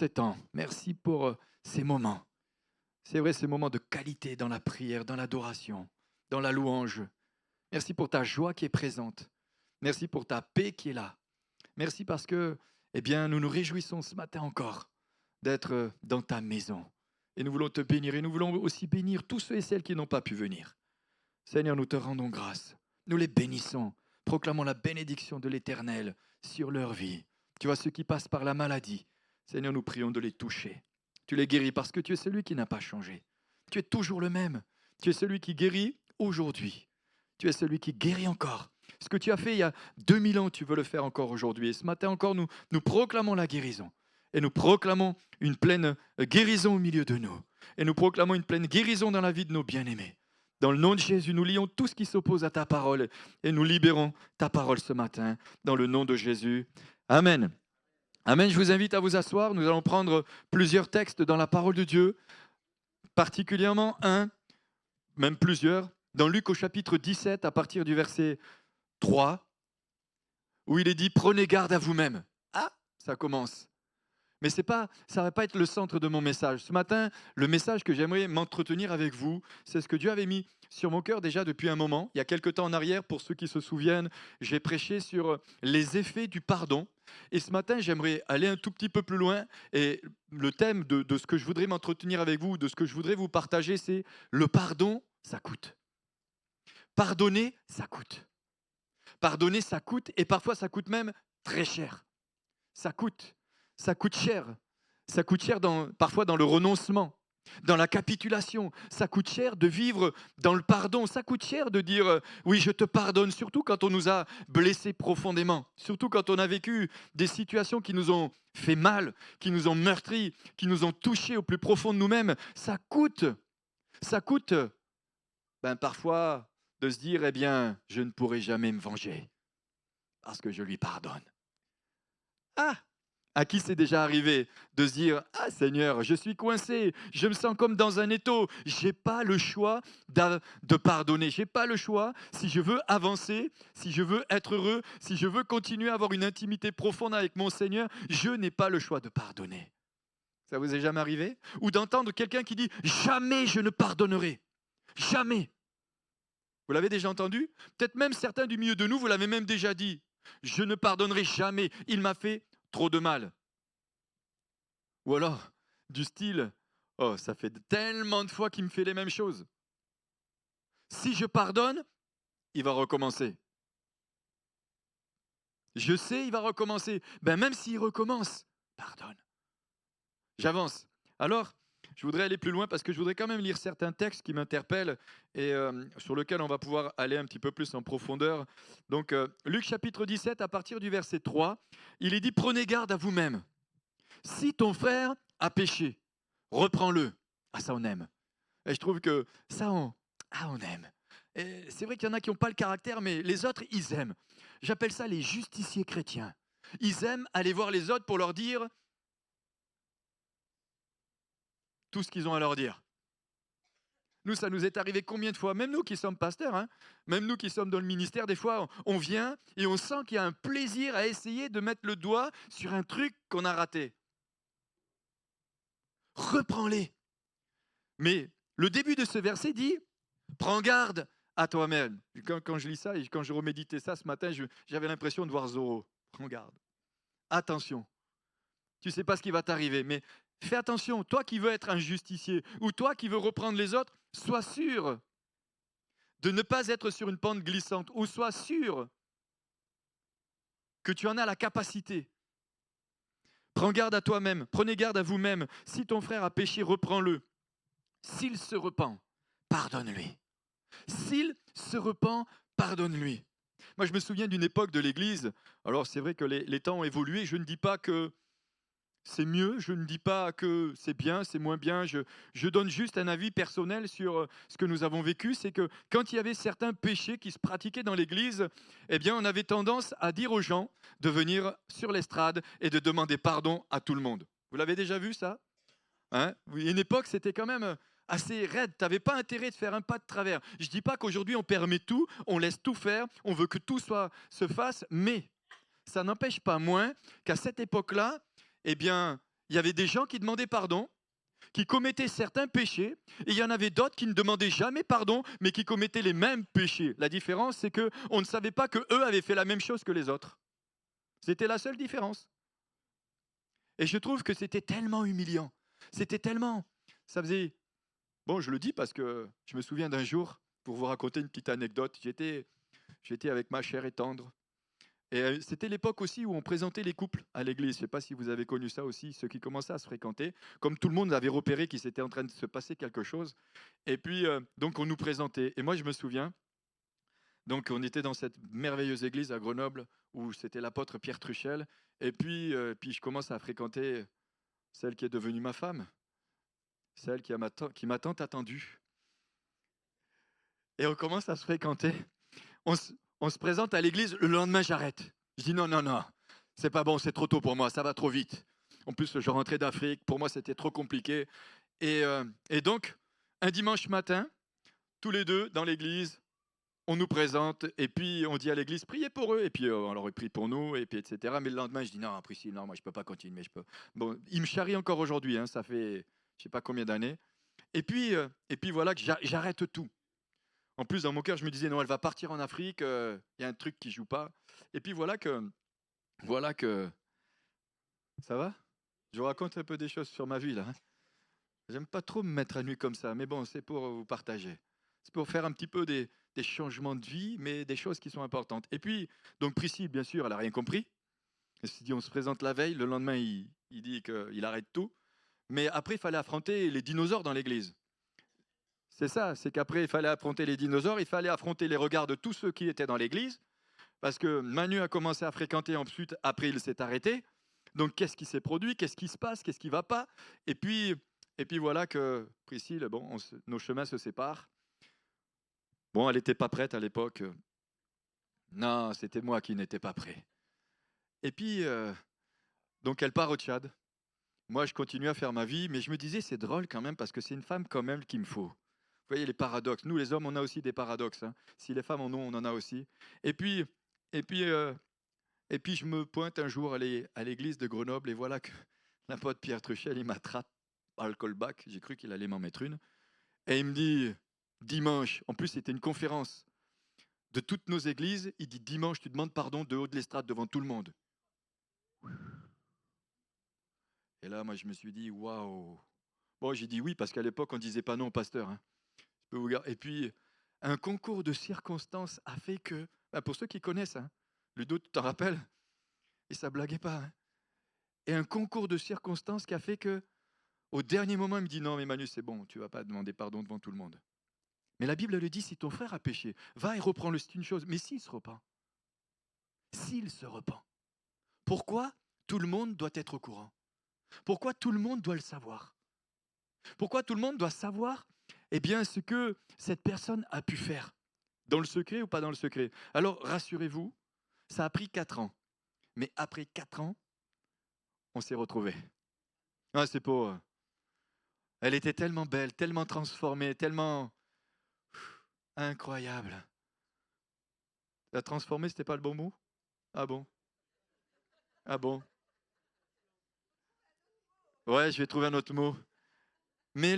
tes temps. Merci pour ces moments. C'est vrai, ces moments de qualité dans la prière, dans l'adoration, dans la louange. Merci pour ta joie qui est présente. Merci pour ta paix qui est là. Merci parce que, eh bien, nous nous réjouissons ce matin encore d'être dans ta maison. Et nous voulons te bénir et nous voulons aussi bénir tous ceux et celles qui n'ont pas pu venir. Seigneur, nous te rendons grâce. Nous les bénissons. Proclamons la bénédiction de l'Éternel sur leur vie. Tu vois ceux qui passent par la maladie. Seigneur, nous prions de les toucher. Tu les guéris parce que tu es celui qui n'a pas changé. Tu es toujours le même. Tu es celui qui guérit aujourd'hui. Tu es celui qui guérit encore. Ce que tu as fait il y a 2000 ans, tu veux le faire encore aujourd'hui. Et ce matin encore, nous proclamons la guérison. Et nous proclamons une pleine guérison au milieu de nous. Et nous proclamons une pleine guérison dans la vie de nos bien-aimés. Dans le nom de Jésus, nous lions tout ce qui s'oppose à ta parole et nous libérons ta parole ce matin. Dans le nom de Jésus. Amen. Amen. Je vous invite à vous asseoir. Nous allons prendre plusieurs textes dans la parole de Dieu, particulièrement un, même plusieurs, dans Luc au chapitre 17, à partir du verset 3, où il est dit « Prenez garde à vous-même ». Ah, ça commence. Mais ça ne va pas être le centre de mon message. Ce matin, le message que j'aimerais m'entretenir avec vous, c'est ce que Dieu avait mis sur mon cœur déjà depuis un moment. Il y a quelque temps en arrière, pour ceux qui se souviennent, j'ai prêché sur les effets du pardon. Et ce matin, j'aimerais aller un tout petit peu plus loin. Et le thème de ce que je voudrais m'entretenir avec vous, de ce que je voudrais vous partager, c'est le pardon, ça coûte. Pardonner, ça coûte. Pardonner, ça coûte. Et parfois, ça coûte même très cher. Ça coûte. Ça coûte cher. Ça coûte cher parfois dans le renoncement, dans la capitulation. Ça coûte cher de vivre dans le pardon. Ça coûte cher de dire oui, je te pardonne, surtout quand on nous a blessés profondément, surtout quand on a vécu des situations qui nous ont fait mal, qui nous ont meurtris, qui nous ont touchés au plus profond de nous-mêmes. Ça coûte parfois de se dire eh bien, je ne pourrai jamais me venger parce que je lui pardonne. Ah! À qui c'est déjà arrivé de se dire « Ah Seigneur, je suis coincé, je me sens comme dans un étau, je n'ai pas le choix de pardonner, je n'ai pas le choix si je veux avancer, si je veux être heureux, si je veux continuer à avoir une intimité profonde avec mon Seigneur, je n'ai pas le choix de pardonner. » Ça vous est jamais arrivé? Ou d'entendre quelqu'un qui dit « Jamais je ne pardonnerai, jamais ». Vous l'avez déjà entendu? Peut-être même certains du milieu de nous, vous l'avez même déjà dit. Je ne pardonnerai jamais, il m'a fait trop de mal. Ou alors, du style, oh, ça fait tellement de fois qu'il me fait les mêmes choses. Si je pardonne, il va recommencer. Je sais, il va recommencer. Même s'il recommence, pardonne. J'avance. Alors, je voudrais aller plus loin parce que je voudrais quand même lire certains textes qui m'interpellent et sur lesquels on va pouvoir aller un petit peu plus en profondeur. Donc, Luc chapitre 17, à partir du verset 3, il est dit « Prenez garde à vous-même. Si ton frère a péché, reprends-le. » Ah, ça, on aime. Et je trouve que ça, on aime. Et c'est vrai qu'il y en a qui n'ont pas le caractère, mais les autres, ils aiment. J'appelle ça les justiciers chrétiens. Ils aiment aller voir les autres pour leur dire tout ce qu'ils ont à leur dire. Nous, ça nous est arrivé combien de fois, même nous qui sommes pasteurs, même nous qui sommes dans le ministère, des fois, on vient et on sent qu'il y a un plaisir à essayer de mettre le doigt sur un truc qu'on a raté. Reprends-les. Mais le début de ce verset dit « Prends garde à toi-même ». Quand je lis ça et quand je reméditais ça ce matin, j'avais l'impression de voir Zorro. Prends garde. Attention. Tu ne sais pas ce qui va t'arriver, mais fais attention. Toi qui veux être un justicier ou toi qui veux reprendre les autres, sois sûr de ne pas être sur une pente glissante ou sois sûr que tu en as la capacité. Prends garde à toi-même. Prenez garde à vous-même. Si ton frère a péché, reprends-le. S'il se repent, pardonne-lui. S'il se repent, pardonne-lui. Moi, je me souviens d'une époque de l'Église. Alors, c'est vrai que les temps ont évolué. Je ne dis pas que c'est mieux, je ne dis pas que c'est bien, c'est moins bien. Je donne juste un avis personnel sur ce que nous avons vécu. C'est que quand il y avait certains péchés qui se pratiquaient dans l'Église, eh bien, on avait tendance à dire aux gens de venir sur l'estrade et de demander pardon à tout le monde. Vous l'avez déjà vu, ça? Une époque, c'était quand même assez raide. Tu n'avais pas intérêt de faire un pas de travers. Je ne dis pas qu'aujourd'hui, on permet tout, on laisse tout faire, on veut que tout se fasse, mais ça n'empêche pas moins qu'à cette époque-là, eh bien, il y avait des gens qui demandaient pardon, qui commettaient certains péchés, et il y en avait d'autres qui ne demandaient jamais pardon, mais qui commettaient les mêmes péchés. La différence, c'est qu'on ne savait pas qu'eux avaient fait la même chose que les autres. C'était la seule différence. Et je trouve que c'était tellement humiliant. C'était tellement... Ça faisait... Bon, je le dis parce que je me souviens d'un jour, pour vous raconter une petite anecdote, j'étais avec ma chère et tendre. Et c'était l'époque aussi où on présentait les couples à l'église. Je ne sais pas si vous avez connu ça aussi, ceux qui commençaient à se fréquenter. Comme tout le monde avait repéré qu'il s'était en train de se passer quelque chose. Et puis, donc, on nous présentait. Et moi, je me souviens, donc, on était dans cette merveilleuse église à Grenoble où c'était l'apôtre Pierre Truchel. Et puis, je commence à fréquenter celle qui est devenue ma femme, celle qui m'a tant attendu. Et on commence à se fréquenter. On se présente à l'église, le lendemain, j'arrête. Je dis non, non, non, c'est pas bon, c'est trop tôt pour moi, ça va trop vite. En plus, je rentrais d'Afrique, pour moi, c'était trop compliqué. Et donc, un dimanche matin, tous les deux dans l'église, on nous présente, et puis on dit à l'église, priez pour eux, et puis on leur prie pour nous, et puis etc. Mais le lendemain, je dis non, Priscille, non, moi, je peux pas continuer. Bon, il me charrie encore aujourd'hui, hein, ça fait je sais pas combien d'années. Et puis voilà que j'arrête tout. En plus, dans mon cœur, je me disais, non, elle va partir en Afrique, il y a un truc qui joue pas. Et puis voilà que, ça va? Je vous raconte un peu des choses sur ma vie, là. Hein. J'aime pas trop me mettre à nu comme ça, mais bon, c'est pour vous partager. C'est pour faire un petit peu des changements de vie, mais des choses qui sont importantes. Et puis, donc Priscille, bien sûr, elle a rien compris. Elle s'est dit, on se présente la veille, le lendemain, il dit qu'il arrête tout. Mais après, il fallait affronter les dinosaures dans l'église. C'est ça, c'est qu'après, il fallait affronter les dinosaures, il fallait affronter les regards de tous ceux qui étaient dans l'église, parce que Manu a commencé à fréquenter ensuite, après il s'est arrêté. Donc qu'est-ce qui s'est produit, qu'est-ce qui se passe, qu'est-ce qui ne va pas et puis voilà que Priscille, bon, nos chemins se séparent. Bon, elle n'était pas prête à l'époque. Non, c'était moi qui n'étais pas prêt. Et puis, donc elle part au Tchad. Moi, je continue à faire ma vie, mais je me disais, c'est drôle quand même, parce que c'est une femme comme elle qu'il me faut. Vous voyez les paradoxes. Nous, les hommes, on a aussi des paradoxes. Hein. Si les femmes en ont, on en a aussi. Et puis, et puis, euh, et puis je me pointe un jour à l'église de Grenoble, et voilà que l'apôtre Pierre Truchel, il m'attrape par le callback. J'ai cru qu'il allait m'en mettre une. Et il me dit, dimanche, en plus c'était une conférence de toutes nos églises, il dit, dimanche, tu demandes pardon de haut de l'estrade devant tout le monde. Et là, moi, je me suis dit, waouh. Bon, j'ai dit oui, parce qu'à l'époque, on ne disait pas non au pasteur. Hein. Et puis, un concours de circonstances a fait que, pour ceux qui connaissent, hein, Ludo, tu t'en rappelles? Et ça blaguait pas. Hein. Et un concours de circonstances qui a fait que, au dernier moment, il me dit non, mais Manu, c'est bon, tu vas pas demander pardon devant tout le monde. Mais la Bible, elle le dit, si ton frère a péché, va et reprends-le, c'est une chose. Mais s'il se repent, s'il se repent, pourquoi tout le monde doit être au courant? Pourquoi tout le monde doit le savoir? Pourquoi tout le monde doit savoir ce que cette personne a pu faire? Dans le secret ou pas dans le secret? Alors, rassurez-vous, ça a pris 4 ans. Mais après 4 ans, on s'est retrouvés. Ah, c'est beau. Elle était tellement belle, tellement transformée, tellement incroyable. La transformer, c'était pas le bon mot? Ah bon? Ah bon? Ouais, je vais trouver un autre mot. Mais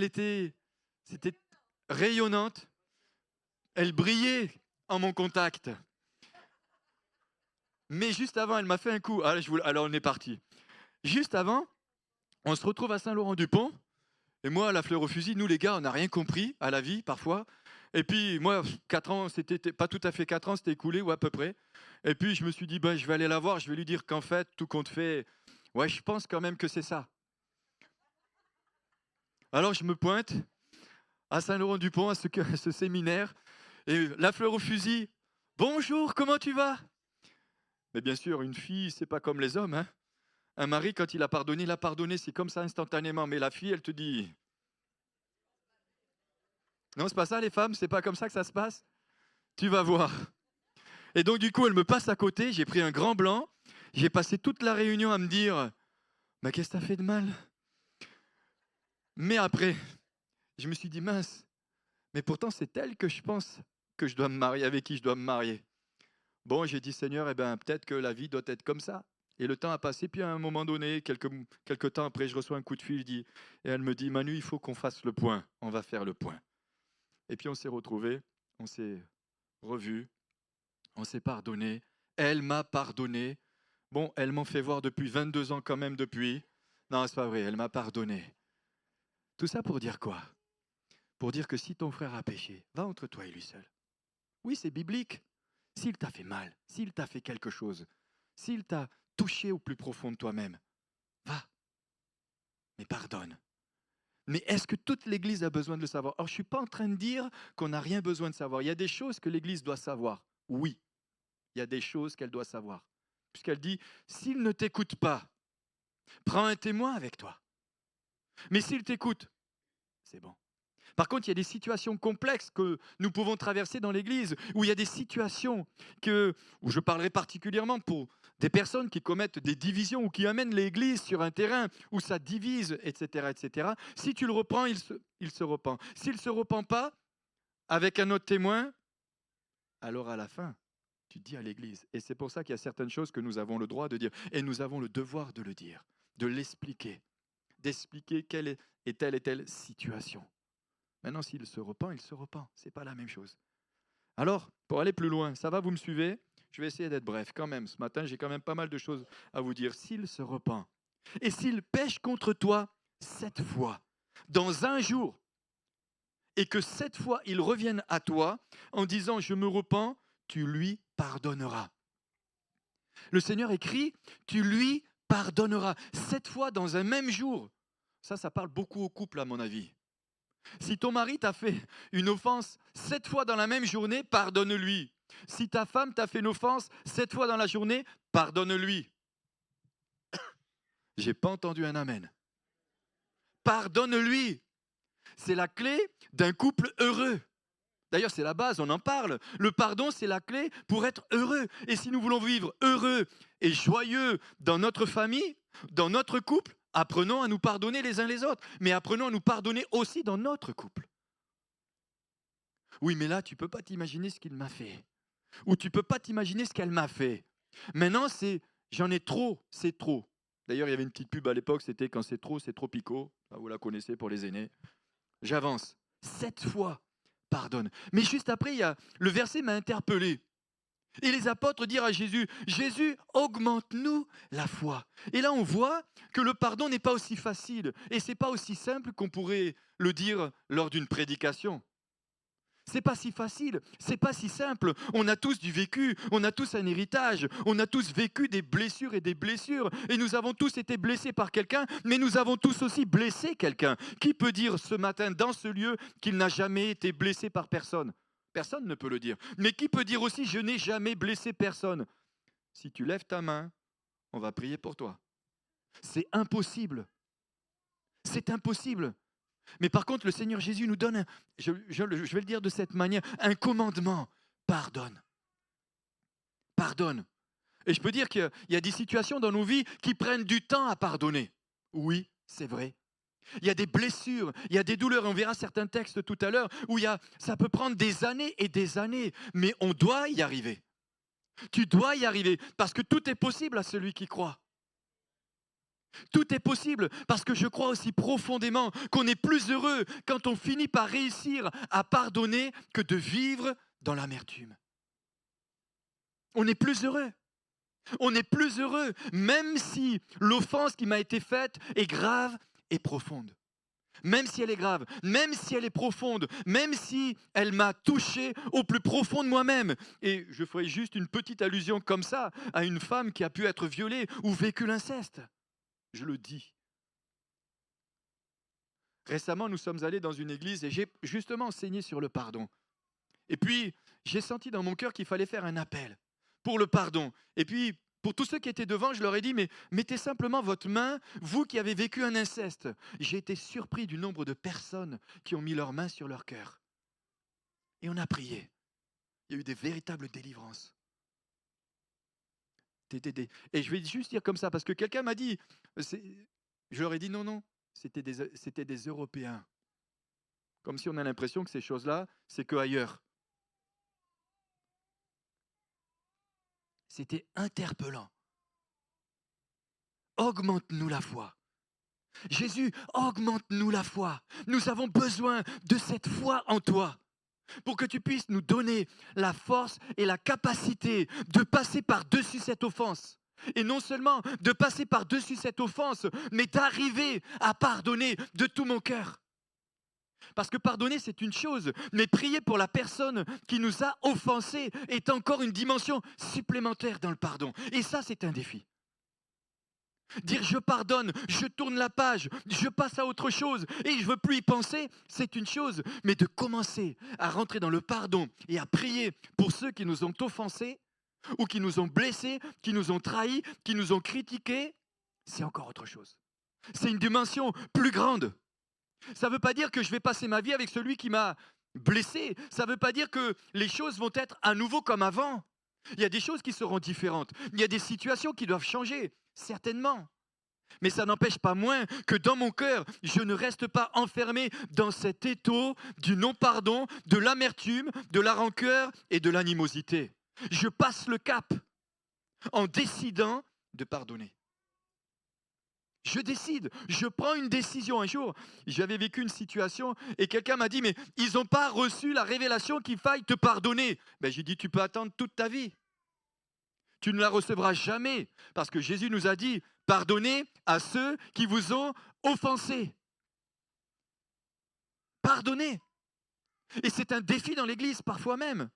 c'était rayonnante. Elle brillait en mon contact. Mais juste avant, elle m'a fait un coup. Alors on est parti. Juste avant, on se retrouve à Saint-Laurent-du-Pont. Et moi, la fleur au fusil, nous les gars, on n'a rien compris à la vie parfois. Et puis moi, 4 ans, c'était pas tout à fait 4 ans, c'était écoulé ou à peu près. Et puis je me suis dit, je vais aller la voir, je vais lui dire qu'en fait, tout compte fait, ouais, je pense quand même que c'est ça. Alors je me pointe à Saint-Laurent-du-Pont, à ce séminaire, et la fleur au fusil, bonjour, comment tu vas? Mais bien sûr, une fille, c'est pas comme les hommes. Hein. Un mari, quand il a pardonné, c'est comme ça instantanément. Mais la fille, elle te dit, non, c'est pas ça les femmes, c'est pas comme ça que ça se passe. Tu vas voir. Et donc du coup, elle me passe à côté, j'ai pris un grand blanc, j'ai passé toute la réunion à me dire, mais qu'est-ce que t'as fait de mal? Mais après, je me suis dit, mince, mais pourtant c'est elle que je pense que je dois me marier, avec qui je dois me marier. Bon, j'ai dit, Seigneur, peut-être que la vie doit être comme ça. Et le temps a passé, puis à un moment donné, quelques temps après, je reçois un coup de fil, et elle me dit, Manu, il faut qu'on fasse le point, on va faire le point. Et puis on s'est retrouvés, on s'est revus, on s'est pardonné, elle m'a pardonné. Bon, elle m'en fait voir depuis 22 ans quand même depuis. Non, c'est pas vrai, elle m'a pardonné. Tout ça pour dire quoi? Pour dire que si ton frère a péché, va entre toi et lui seul. Oui, c'est biblique. S'il t'a fait mal, s'il t'a fait quelque chose, s'il t'a touché au plus profond de toi-même, va, mais pardonne. Mais est-ce que toute l'Église a besoin de le savoir? Alors, je ne suis pas en train de dire qu'on n'a rien besoin de savoir. Il y a des choses que l'Église doit savoir. Oui, il y a des choses qu'elle doit savoir. Puisqu'elle dit, s'il ne t'écoute pas, prends un témoin avec toi. Mais s'il t'écoute, c'est bon. Par contre, il y a des situations complexes que nous pouvons traverser dans l'Église, où il y a des situations où je parlerai particulièrement pour des personnes qui commettent des divisions ou qui amènent l'Église sur un terrain où ça divise, etc. etc. Si tu le reprends, il se repent. S'il ne se repent pas, avec un autre témoin, alors à la fin, tu dis à l'Église. Et c'est pour ça qu'il y a certaines choses que nous avons le droit de dire, et nous avons le devoir de le dire, de l'expliquer, d'expliquer quelle est telle et telle situation. Maintenant, s'il se repent, il se repent. Ce n'est pas la même chose. Alors, pour aller plus loin, ça va, vous me suivez? Je vais essayer d'être bref quand même. Ce matin, j'ai quand même pas mal de choses à vous dire. S'il se repent, et s'il pêche contre toi 7 fois, dans un jour, et que 7 fois il revienne à toi en disant « je me repens », tu lui pardonneras. Le Seigneur écrit « tu lui pardonneras ». 7 fois dans un même jour. Ça parle beaucoup aux couples à mon avis. Si ton mari t'a fait une offense 7 fois dans la même journée, pardonne-lui. Si ta femme t'a fait une offense 7 fois dans la journée, pardonne-lui. J'ai pas entendu un amen. Pardonne-lui. C'est la clé d'un couple heureux. D'ailleurs, c'est la base, on en parle. Le pardon, c'est la clé pour être heureux. Et si nous voulons vivre heureux et joyeux dans notre famille, dans notre couple, apprenons à nous pardonner les uns les autres. Mais apprenons à nous pardonner aussi dans notre couple. Oui, mais là, tu ne peux pas t'imaginer ce qu'il m'a fait. Ou tu ne peux pas t'imaginer ce qu'elle m'a fait. Maintenant, c'est j'en ai trop, c'est trop. D'ailleurs, il y avait une petite pub à l'époque, c'était quand c'est trop picot. Vous la connaissez pour les aînés. J'avance. 7 fois, pardonne. Mais juste après, le verset m'a interpellé. Et les apôtres dirent à Jésus, Jésus, augmente-nous la foi. Et là, on voit que le pardon n'est pas aussi facile. Et ce n'est pas aussi simple qu'on pourrait le dire lors d'une prédication. C'est pas si facile, c'est pas si simple. On a tous du vécu, on a tous un héritage, on a tous vécu des blessures, et nous avons tous été blessés par quelqu'un, mais nous avons tous aussi blessé quelqu'un. Qui peut dire ce matin dans ce lieu qu'il n'a jamais été blessé par personne? Personne ne peut le dire. Mais qui peut dire aussi je n'ai jamais blessé personne? Si tu lèves ta main, on va prier pour toi. C'est impossible. C'est impossible. Mais par contre, le Seigneur Jésus nous donne, je vais le dire de cette manière, un commandement. Pardonne. Pardonne. Et je peux dire qu'il y a des situations dans nos vies qui prennent du temps à pardonner. Oui, c'est vrai. Il y a des blessures, il y a des douleurs. On verra certains textes tout à l'heure où ça peut prendre des années et des années. Mais on doit y arriver. Tu dois y arriver parce que tout est possible à celui qui croit. Tout est possible parce que je crois aussi profondément qu'on est plus heureux quand on finit par réussir à pardonner que de vivre dans l'amertume. On est plus heureux. On est plus heureux même si l'offense qui m'a été faite est grave et profonde. Même si elle est grave, même si elle est profonde, même si elle m'a touché au plus profond de moi-même. Et je ferai juste une petite allusion comme ça à une femme qui a pu être violée ou vécu l'inceste. Je le dis. Récemment, nous sommes allés dans une église et j'ai justement enseigné sur le pardon. Et puis, j'ai senti dans mon cœur qu'il fallait faire un appel pour le pardon. Et puis, pour tous ceux qui étaient devant, je leur ai dit, mais mettez simplement votre main, vous qui avez vécu un inceste. J'ai été surpris du nombre de personnes qui ont mis leurs mains sur leur cœur. Et on a prié. Il y a eu des véritables délivrances. Et je vais juste dire comme ça, parce que quelqu'un m'a dit, je leur ai dit non, c'était des Européens. Comme si on a l'impression que ces choses-là, c'est qu'ailleurs. C'était interpellant. augmente-nous la foi. Jésus, augmente-nous la foi. Nous avons besoin de cette foi en toi pour que tu puisses nous donner la force et la capacité de passer par-dessus cette offense. Et non seulement de passer par-dessus cette offense, mais d'arriver à pardonner de tout mon cœur. Parce que pardonner, c'est une chose, mais prier pour la personne qui nous a offensés est encore une dimension supplémentaire dans le pardon. Et ça, c'est un défi. Dire je pardonne, je tourne la page, je passe à autre chose et je ne veux plus y penser, c'est une chose. Mais de commencer à rentrer dans le pardon et à prier pour ceux qui nous ont offensés ou qui nous ont blessés, qui nous ont trahis, qui nous ont critiqués, c'est encore autre chose. C'est une dimension plus grande. Ça ne veut pas dire que je vais passer ma vie avec celui qui m'a blessé. Ça ne veut pas dire que les choses vont être à nouveau comme avant. Il y a des choses qui seront différentes. Il y a des situations qui doivent changer, certainement. Mais ça n'empêche pas moins que dans mon cœur, je ne reste pas enfermé dans cet étau du non-pardon, de l'amertume, de la rancœur et de l'animosité. Je passe le cap en décidant de pardonner. Je décide, je prends une décision. Un jour, j'avais vécu une situation et quelqu'un m'a dit, mais ils n'ont pas reçu la révélation qu'il faille te pardonner. Ben, j'ai dit, tu peux attendre toute ta vie. Tu ne la recevras jamais parce que Jésus nous a dit, pardonnez à ceux qui vous ont offensés. Pardonnez. Et c'est un défi dans l'Église parfois même.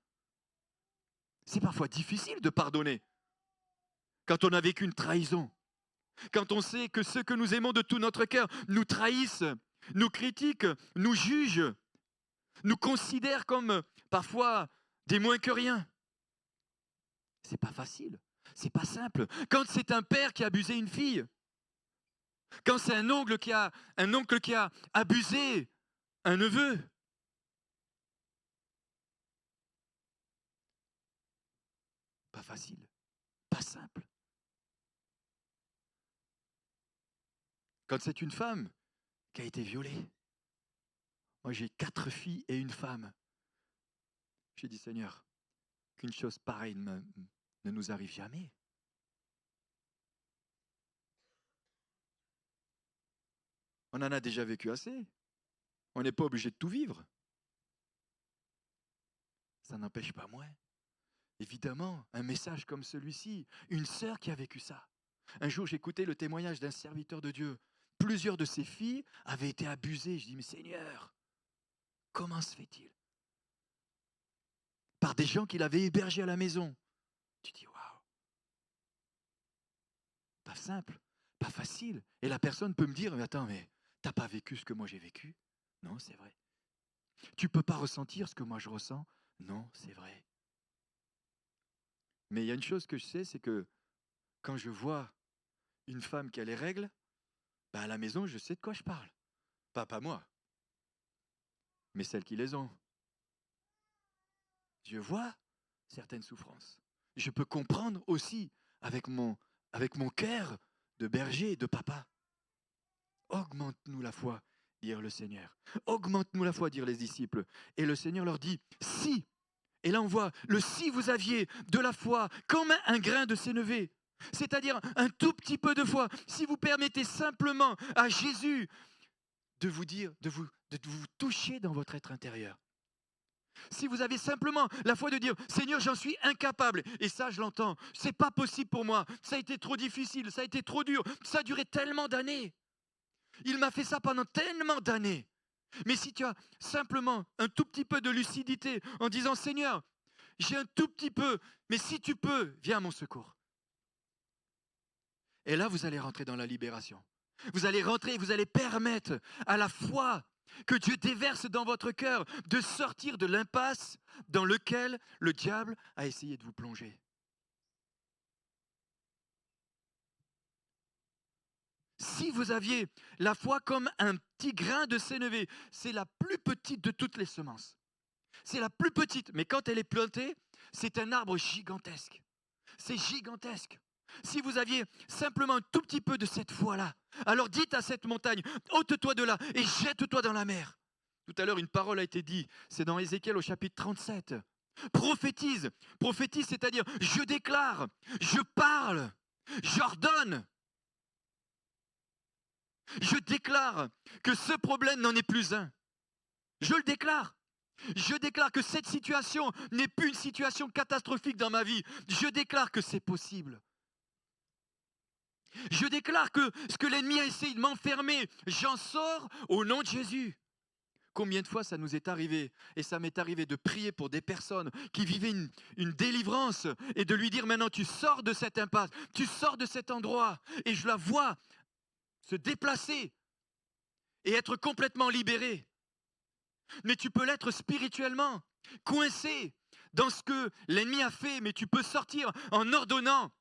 C'est parfois difficile de pardonner quand on a vécu une trahison. Quand on sait que ceux que nous aimons de tout notre cœur nous trahissent, nous critiquent, nous jugent, nous considèrent comme parfois des moins que rien. C'est pas facile, c'est pas simple. Quand c'est un père qui a abusé une fille, quand c'est un oncle qui a abusé un neveu, pas facile, pas simple. Quand c'est une femme qui a été violée, moi j'ai 4 filles et une femme. J'ai dit, Seigneur, qu'une chose pareille ne nous arrive jamais. On en a déjà vécu assez. On n'est pas obligé de tout vivre. Ça n'empêche pas moins. Évidemment, un message comme celui-ci, une sœur qui a vécu ça. Un jour, j'écoutais le témoignage d'un serviteur de Dieu. Plusieurs de ses filles avaient été abusées. Je dis, mais Seigneur, comment se fait-il? Par des gens qu'il avait hébergés à la maison. Tu dis, waouh, pas simple, pas facile. Et la personne peut me dire, mais attends, mais t'as pas vécu ce que moi j'ai vécu? Non, c'est vrai. Tu peux pas ressentir ce que moi je ressens? Non, c'est vrai. Mais il y a une chose que je sais, c'est que quand je vois une femme qui a les règles, ben à la maison, je sais de quoi je parle. Pas moi, mais celles qui les ont. Je vois certaines souffrances. Je peux comprendre aussi avec mon cœur de berger et de papa. Augmente-nous la foi, dire le Seigneur. Augmente-nous la foi, dire les disciples. Et le Seigneur leur dit, si, et là on voit, le si vous aviez de la foi comme un grain de sénévé, c'est-à-dire un tout petit peu de foi, si vous permettez simplement à Jésus de vous dire, de vous toucher dans votre être intérieur. Si vous avez simplement la foi de dire, Seigneur, j'en suis incapable, et ça je l'entends, c'est pas possible pour moi, ça a été trop difficile, ça a été trop dur, ça a duré tellement d'années. Il m'a fait ça pendant tellement d'années. Mais si tu as simplement un tout petit peu de lucidité en disant, Seigneur, j'ai un tout petit peu, mais si tu peux, viens à mon secours. Et là, vous allez rentrer dans la libération. Vous allez rentrer, vous allez permettre à la foi que Dieu déverse dans votre cœur de sortir de l'impasse dans lequel le diable a essayé de vous plonger. Si vous aviez la foi comme un petit grain de sénévé, c'est la plus petite de toutes les semences. C'est la plus petite, mais quand elle est plantée, c'est un arbre gigantesque. C'est gigantesque. Si vous aviez simplement un tout petit peu de cette foi-là, alors dites à cette montagne, ôte-toi de là et jette-toi dans la mer. Tout à l'heure, une parole a été dite, c'est dans Ézéchiel au chapitre 37. Prophétise, c'est-à-dire je déclare, je parle, j'ordonne. Je déclare que ce problème n'en est plus un. Je le déclare. Je déclare que cette situation n'est plus une situation catastrophique dans ma vie. Je déclare que c'est possible. Je déclare que ce que l'ennemi a essayé de m'enfermer, j'en sors au nom de Jésus. Combien de fois ça nous est arrivé, et ça m'est arrivé de prier pour des personnes qui vivaient une délivrance et de lui dire maintenant tu sors de cette impasse, tu sors de cet endroit, et je la vois se déplacer et être complètement libérée. Mais tu peux l'être spirituellement, coincé dans ce que l'ennemi a fait, mais tu peux sortir en ordonnant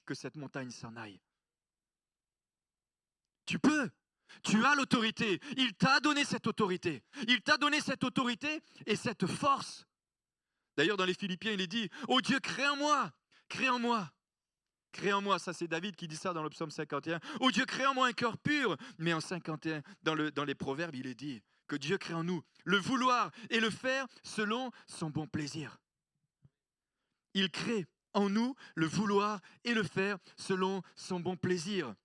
que cette montagne s'en aille. Tu peux. Tu as l'autorité. Il t'a donné cette autorité. Il t'a donné cette autorité et cette force. D'ailleurs, dans les Philippiens, il est dit, « Oh Dieu, crée en moi, crée en moi. » Crée en moi, ça c'est David qui dit ça dans le psaume 51. « Oh Dieu, crée en moi un cœur pur. » Mais en 51, dans les proverbes, il est dit que Dieu crée en nous le vouloir et le faire selon son bon plaisir. Il crée en nous le vouloir et le faire selon son bon plaisir.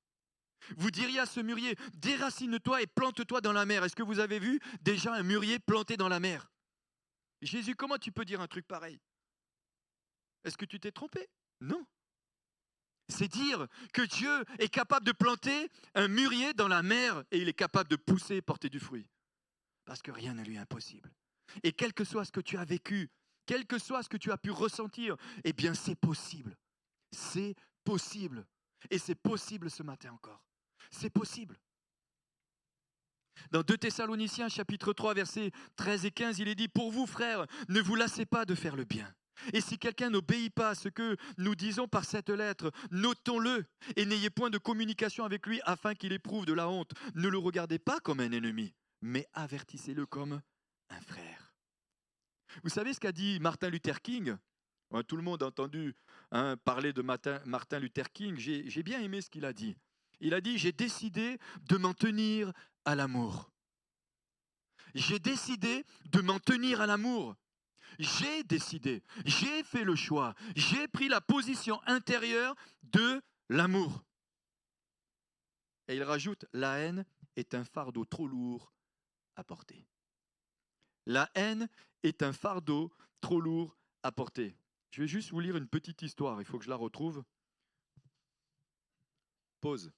Vous diriez à ce mûrier, déracine-toi et plante-toi dans la mer. Est-ce que vous avez vu déjà un mûrier planté dans la mer? Jésus, comment tu peux dire un truc pareil? Est-ce que tu t'es trompé? Non. C'est dire que Dieu est capable de planter un mûrier dans la mer et il est capable de pousser et porter du fruit. Parce que rien ne lui est impossible. Et quel que soit ce que tu as vécu, quel que soit ce que tu as pu ressentir, eh bien c'est possible. C'est possible. Et c'est possible ce matin encore. C'est possible. Dans 2 Thessaloniciens chapitre 3 versets 13 et 15, il est dit « Pour vous frères, ne vous lassez pas de faire le bien. Et si quelqu'un n'obéit pas à ce que nous disons par cette lettre, notons-le et n'ayez point de communication avec lui afin qu'il éprouve de la honte. Ne le regardez pas comme un ennemi, mais avertissez-le comme un frère. » Vous savez ce qu'a dit Martin Luther King? Tout le monde a entendu parler de Martin Luther King. J'ai bien aimé ce qu'il a dit. Il a dit, j'ai décidé de m'en tenir à l'amour. J'ai décidé de m'en tenir à l'amour. J'ai décidé, j'ai fait le choix, j'ai pris la position intérieure de l'amour. Et il rajoute, la haine est un fardeau trop lourd à porter. La haine est un fardeau trop lourd à porter. Je vais juste vous lire une petite histoire, il faut que je la retrouve. Pause.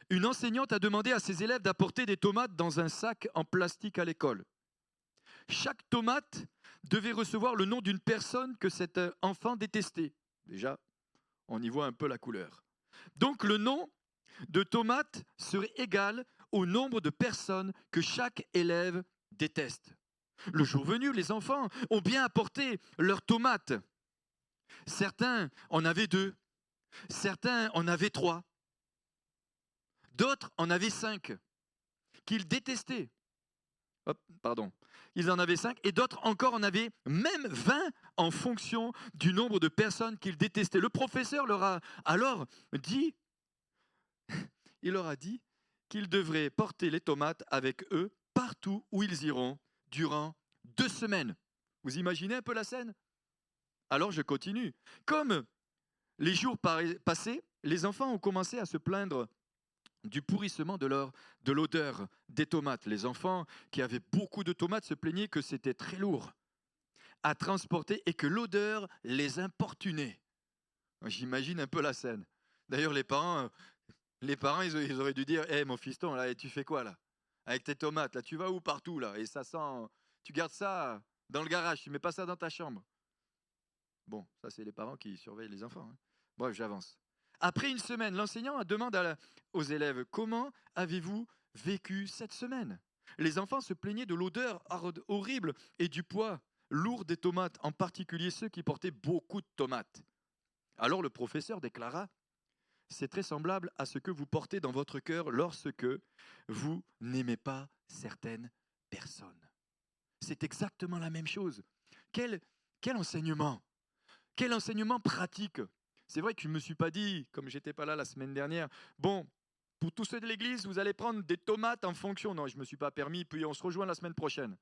Une enseignante a demandé à ses élèves d'apporter des tomates dans un sac en plastique à l'école. Chaque tomate devait recevoir le nom d'une personne que cet enfant détestait. Déjà, on y voit un peu la couleur. Donc le nom de tomate serait égal au nombre de personnes que chaque élève déteste. Le jour venu, les enfants ont bien apporté leurs tomates. Certains en avaient 2, certains en avaient 3. D'autres en avaient 5, qu'ils détestaient. Ils en avaient 5, et d'autres encore en avaient même 20 en fonction du nombre de personnes qu'ils détestaient. Le professeur leur a alors dit, il leur a dit qu'ils devraient porter les tomates avec eux partout où ils iront durant 2 semaines. Vous imaginez un peu la scène? Alors je continue. Comme les jours passaient, les enfants ont commencé à se plaindre du pourrissement de l'odeur des tomates. Les enfants qui avaient beaucoup de tomates se plaignaient que c'était très lourd à transporter et que l'odeur les importunait. J'imagine un peu la scène. D'ailleurs, les parents ils auraient dû dire, hey, mon fiston, là, tu fais quoi là? Avec tes tomates, là, tu vas où partout là? Et ça sent, tu gardes ça dans le garage, tu mets pas ça dans ta chambre. Bon, ça c'est les parents qui surveillent les enfants. Hein. Bref, j'avance. Après une semaine, l'enseignant demande aux élèves, comment avez-vous vécu cette semaine? Les enfants se plaignaient de l'odeur horrible et du poids lourd des tomates, en particulier ceux qui portaient beaucoup de tomates. Alors le professeur déclara, c'est très semblable à ce que vous portez dans votre cœur lorsque vous n'aimez pas certaines personnes. C'est exactement la même chose. Quel enseignement? Quel enseignement pratique? C'est vrai que je ne me suis pas dit, comme je n'étais pas là la semaine dernière, bon, pour tous ceux de l'église, vous allez prendre des tomates en fonction. Non, je ne me suis pas permis, puis on se rejoint la semaine prochaine.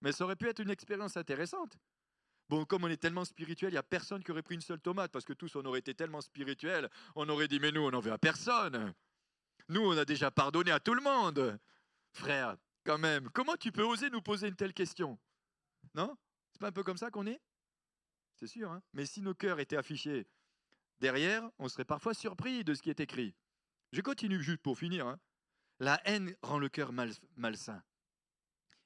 Mais ça aurait pu être une expérience intéressante. Bon, comme on est tellement spirituel, il n'y a personne qui aurait pris une seule tomate, parce que tous, on aurait été tellement spirituels, on aurait dit, mais nous, on n'en veut à personne. Nous, on a déjà pardonné à tout le monde. Frère, quand même, comment tu peux oser nous poser une telle question? Non? C'est pas un peu comme ça qu'on est? C'est sûr, hein? Mais si nos cœurs étaient affichés derrière, on serait parfois surpris de ce qui est écrit. Je continue juste pour finir, hein. La haine rend le cœur malsain.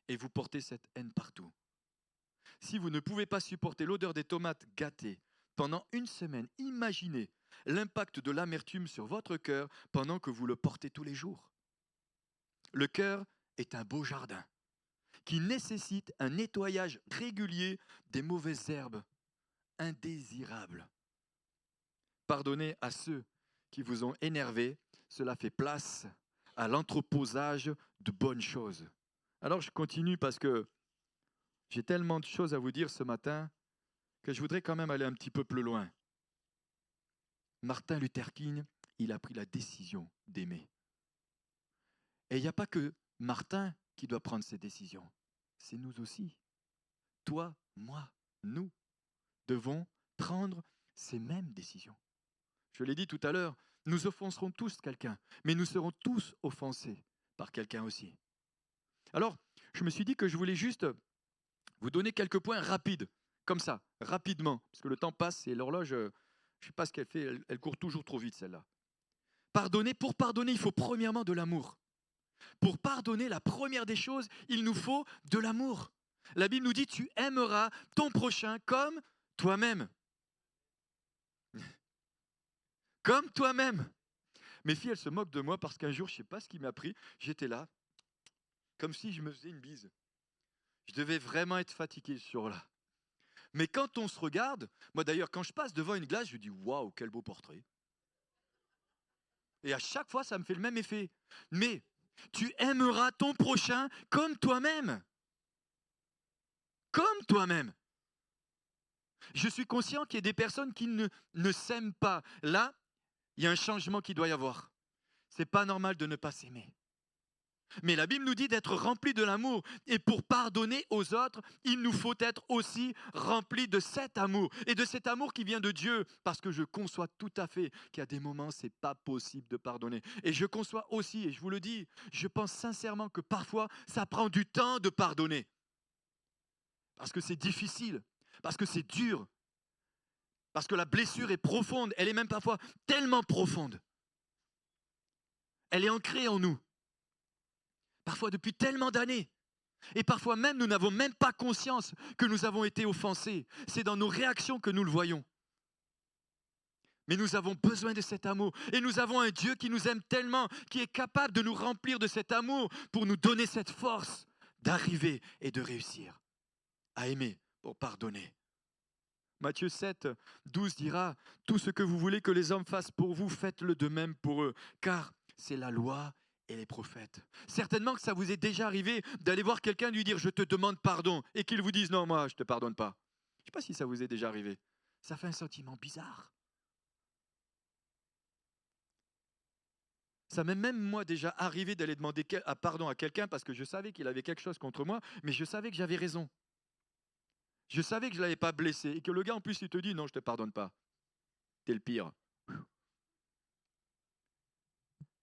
Et vous portez cette haine partout. Si vous ne pouvez pas supporter l'odeur des tomates gâtées pendant une semaine, imaginez l'impact de l'amertume sur votre cœur pendant que vous le portez tous les jours. Le cœur est un beau jardin qui nécessite un nettoyage régulier des mauvaises herbes indésirables. Pardonnez à ceux qui vous ont énervé, cela fait place à l'entreposage de bonnes choses. Alors je continue parce que j'ai tellement de choses à vous dire ce matin que je voudrais quand même aller un petit peu plus loin. Martin Luther King, il a pris la décision d'aimer. Et il n'y a pas que Martin qui doit prendre ses décisions, c'est nous aussi. Toi, moi, nous devons prendre ces mêmes décisions. Je l'ai dit tout à l'heure, nous offenserons tous quelqu'un, mais nous serons tous offensés par quelqu'un aussi. Alors, je me suis dit que je voulais juste vous donner quelques points rapides, comme ça, rapidement, parce que le temps passe et l'horloge, je ne sais pas ce qu'elle fait, elle court toujours trop vite celle-là. Pour pardonner, il faut premièrement de l'amour. Pour pardonner, la première des choses, il nous faut de l'amour. La Bible nous dit, tu aimeras ton prochain comme toi-même. Comme toi-même. Mes filles, elles se moquent de moi parce qu'un jour, je ne sais pas ce qui m'a pris, j'étais là, comme si je me faisais une bise. Je devais vraiment être fatigué ce jour-là. Mais quand on se regarde, moi d'ailleurs, quand je passe devant une glace, je dis waouh, quel beau portrait. Et à chaque fois, ça me fait le même effet. Mais tu aimeras ton prochain comme toi-même. Comme toi-même. Je suis conscient qu'il y a des personnes qui ne s'aiment pas. Là, il y a un changement qui doit y avoir. C'est pas normal de ne pas s'aimer. Mais la Bible nous dit d'être rempli de l'amour. Et pour pardonner aux autres, il nous faut être aussi rempli de cet amour. Et de cet amour qui vient de Dieu. Parce que je conçois tout à fait qu'il y a des moments, ce n'est pas possible de pardonner. Et je conçois aussi, et je vous le dis, je pense sincèrement que parfois, ça prend du temps de pardonner. Parce que c'est difficile. Parce que c'est dur. Parce que la blessure est profonde. Elle est même parfois tellement profonde. Elle est ancrée en nous. Parfois depuis tellement d'années. Et parfois même, nous n'avons même pas conscience que nous avons été offensés. C'est dans nos réactions que nous le voyons. Mais nous avons besoin de cet amour. Et nous avons un Dieu qui nous aime tellement, qui est capable de nous remplir de cet amour pour nous donner cette force d'arriver et de réussir à aimer pour pardonner. Matthieu 7, 12 dira, « Tout ce que vous voulez que les hommes fassent pour vous, faites-le de même pour eux, car c'est la loi et les prophètes. » Certainement que ça vous est déjà arrivé d'aller voir quelqu'un et lui dire « Je te demande pardon » et qu'il vous dise « Non, moi, je ne te pardonne pas. » Je ne sais pas si ça vous est déjà arrivé. Ça fait un sentiment bizarre. Ça m'est même moi déjà arrivé d'aller demander pardon à quelqu'un parce que je savais qu'il avait quelque chose contre moi, mais je savais que j'avais raison. Je savais que je ne l'avais pas blessé et que le gars en plus il te dit « Non, je ne te pardonne pas. T'es le pire. »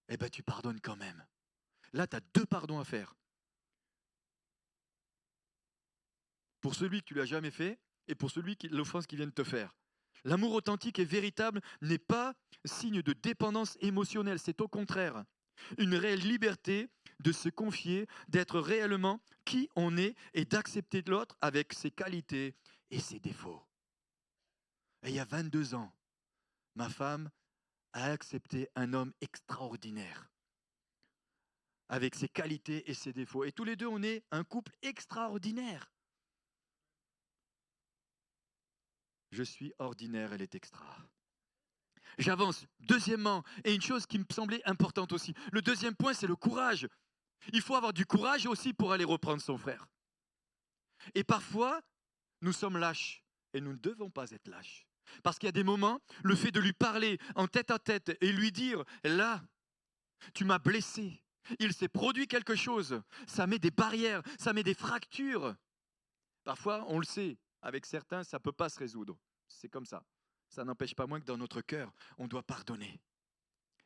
Eh bien, tu pardonnes quand même. Là, tu as 2 pardons à faire. Pour celui que tu ne lui as jamais fait et pour l'offense qu'il vient de te faire. L'amour authentique et véritable n'est pas signe de dépendance émotionnelle, c'est au contraire une réelle liberté de se confier, d'être réellement qui on est et d'accepter l'autre avec ses qualités et ses défauts. Et il y a 22 ans, ma femme a accepté un homme extraordinaire, avec ses qualités et ses défauts. Et tous les deux, on est un couple extraordinaire. Je suis ordinaire, elle est extra. J'avance. Deuxièmement, et une chose qui me semblait importante aussi, le deuxième point, c'est le courage. Il faut avoir du courage aussi pour aller reprendre son frère. Et parfois, nous sommes lâches, et nous ne devons pas être lâches. Parce qu'il y a des moments, le fait de lui parler en tête à tête et lui dire, là, tu m'as blessé, il s'est produit quelque chose, ça met des barrières, ça met des fractures. Parfois, on le sait, avec certains, ça ne peut pas se résoudre. C'est comme ça. Ça n'empêche pas moins que dans notre cœur, on doit pardonner.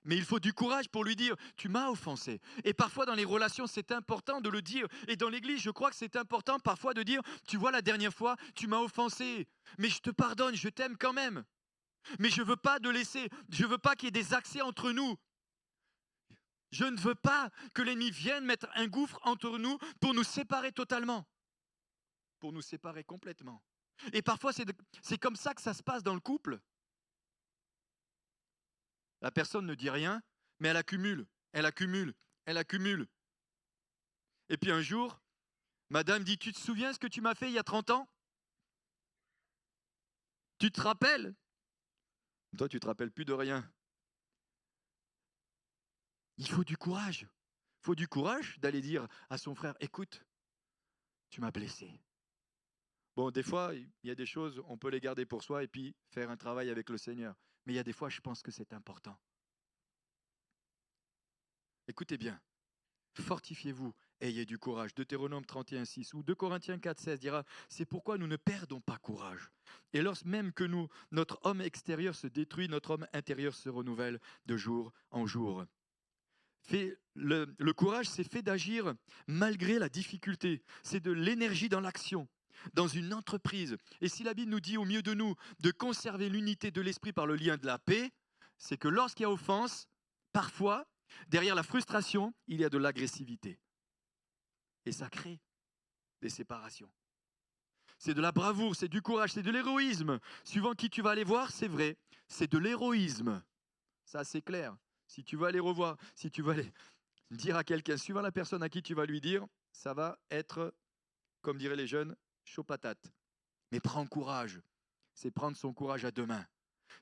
Mais il faut du courage pour lui dire, tu m'as offensé. Et parfois dans les relations, c'est important de le dire. Et dans l'église, je crois que c'est important parfois de dire, tu vois, la dernière fois, tu m'as offensé. Mais je te pardonne, je t'aime quand même. Mais je ne veux pas je ne veux pas qu'il y ait des accès entre nous. Je ne veux pas que l'ennemi vienne mettre un gouffre entre nous pour nous séparer totalement. Pour nous séparer complètement. Et parfois, c'est comme ça que ça se passe dans le couple. La personne ne dit rien, mais elle accumule, elle accumule, elle accumule. Et puis un jour, madame dit, tu te souviens ce que tu m'as fait il y a 30 ans? Tu te rappelles? Toi, tu te rappelles plus de rien. Il faut du courage. Il faut du courage d'aller dire à son frère, écoute, tu m'as blessé. Bon, des fois, il y a des choses, on peut les garder pour soi et puis faire un travail avec le Seigneur. Mais il y a des fois, je pense que c'est important. Écoutez bien, fortifiez-vous, ayez du courage. Deutéronome 31,6 ou 2 Corinthiens 4,16 dira, c'est pourquoi nous ne perdons pas courage. Et lorsque même que notre homme extérieur se détruit, notre homme intérieur se renouvelle de jour en jour. Le courage, c'est fait d'agir malgré la difficulté. C'est de l'énergie dans l'action, dans une entreprise. Et si la Bible nous dit au milieu de nous de conserver l'unité de l'esprit par le lien de la paix, c'est que lorsqu'il y a offense, parfois, derrière la frustration, il y a de l'agressivité. Et ça crée des séparations. C'est de la bravoure, c'est du courage, c'est de l'héroïsme. Suivant qui tu vas aller voir, c'est vrai, c'est de l'héroïsme. Ça, c'est clair. Si tu vas aller revoir, si tu vas aller dire à quelqu'un, suivant la personne à qui tu vas lui dire, ça va être, comme diraient les jeunes, chaud patate. Mais prends courage. C'est prendre son courage à deux mains.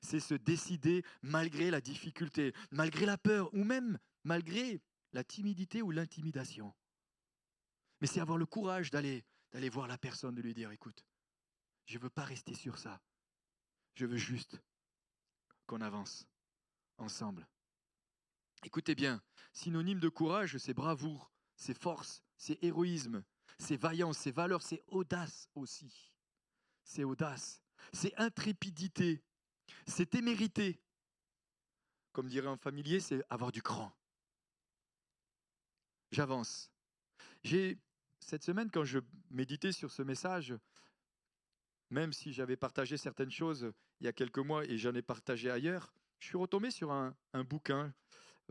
C'est se décider malgré la difficulté, malgré la peur, ou même malgré la timidité ou l'intimidation. Mais c'est avoir le courage d'aller voir la personne, de lui dire, écoute, je ne veux pas rester sur ça. Je veux juste qu'on avance ensemble. Écoutez bien, synonyme de courage, c'est bravoure, c'est force, c'est héroïsme, c'est vaillance, c'est valeur, c'est audace aussi. C'est audace, c'est intrépidité, c'est témérité. Comme dirait un familier, c'est avoir du cran. J'avance. Cette semaine, quand je méditais sur ce message, même si j'avais partagé certaines choses il y a quelques mois et j'en ai partagé ailleurs, je suis retombé sur un bouquin.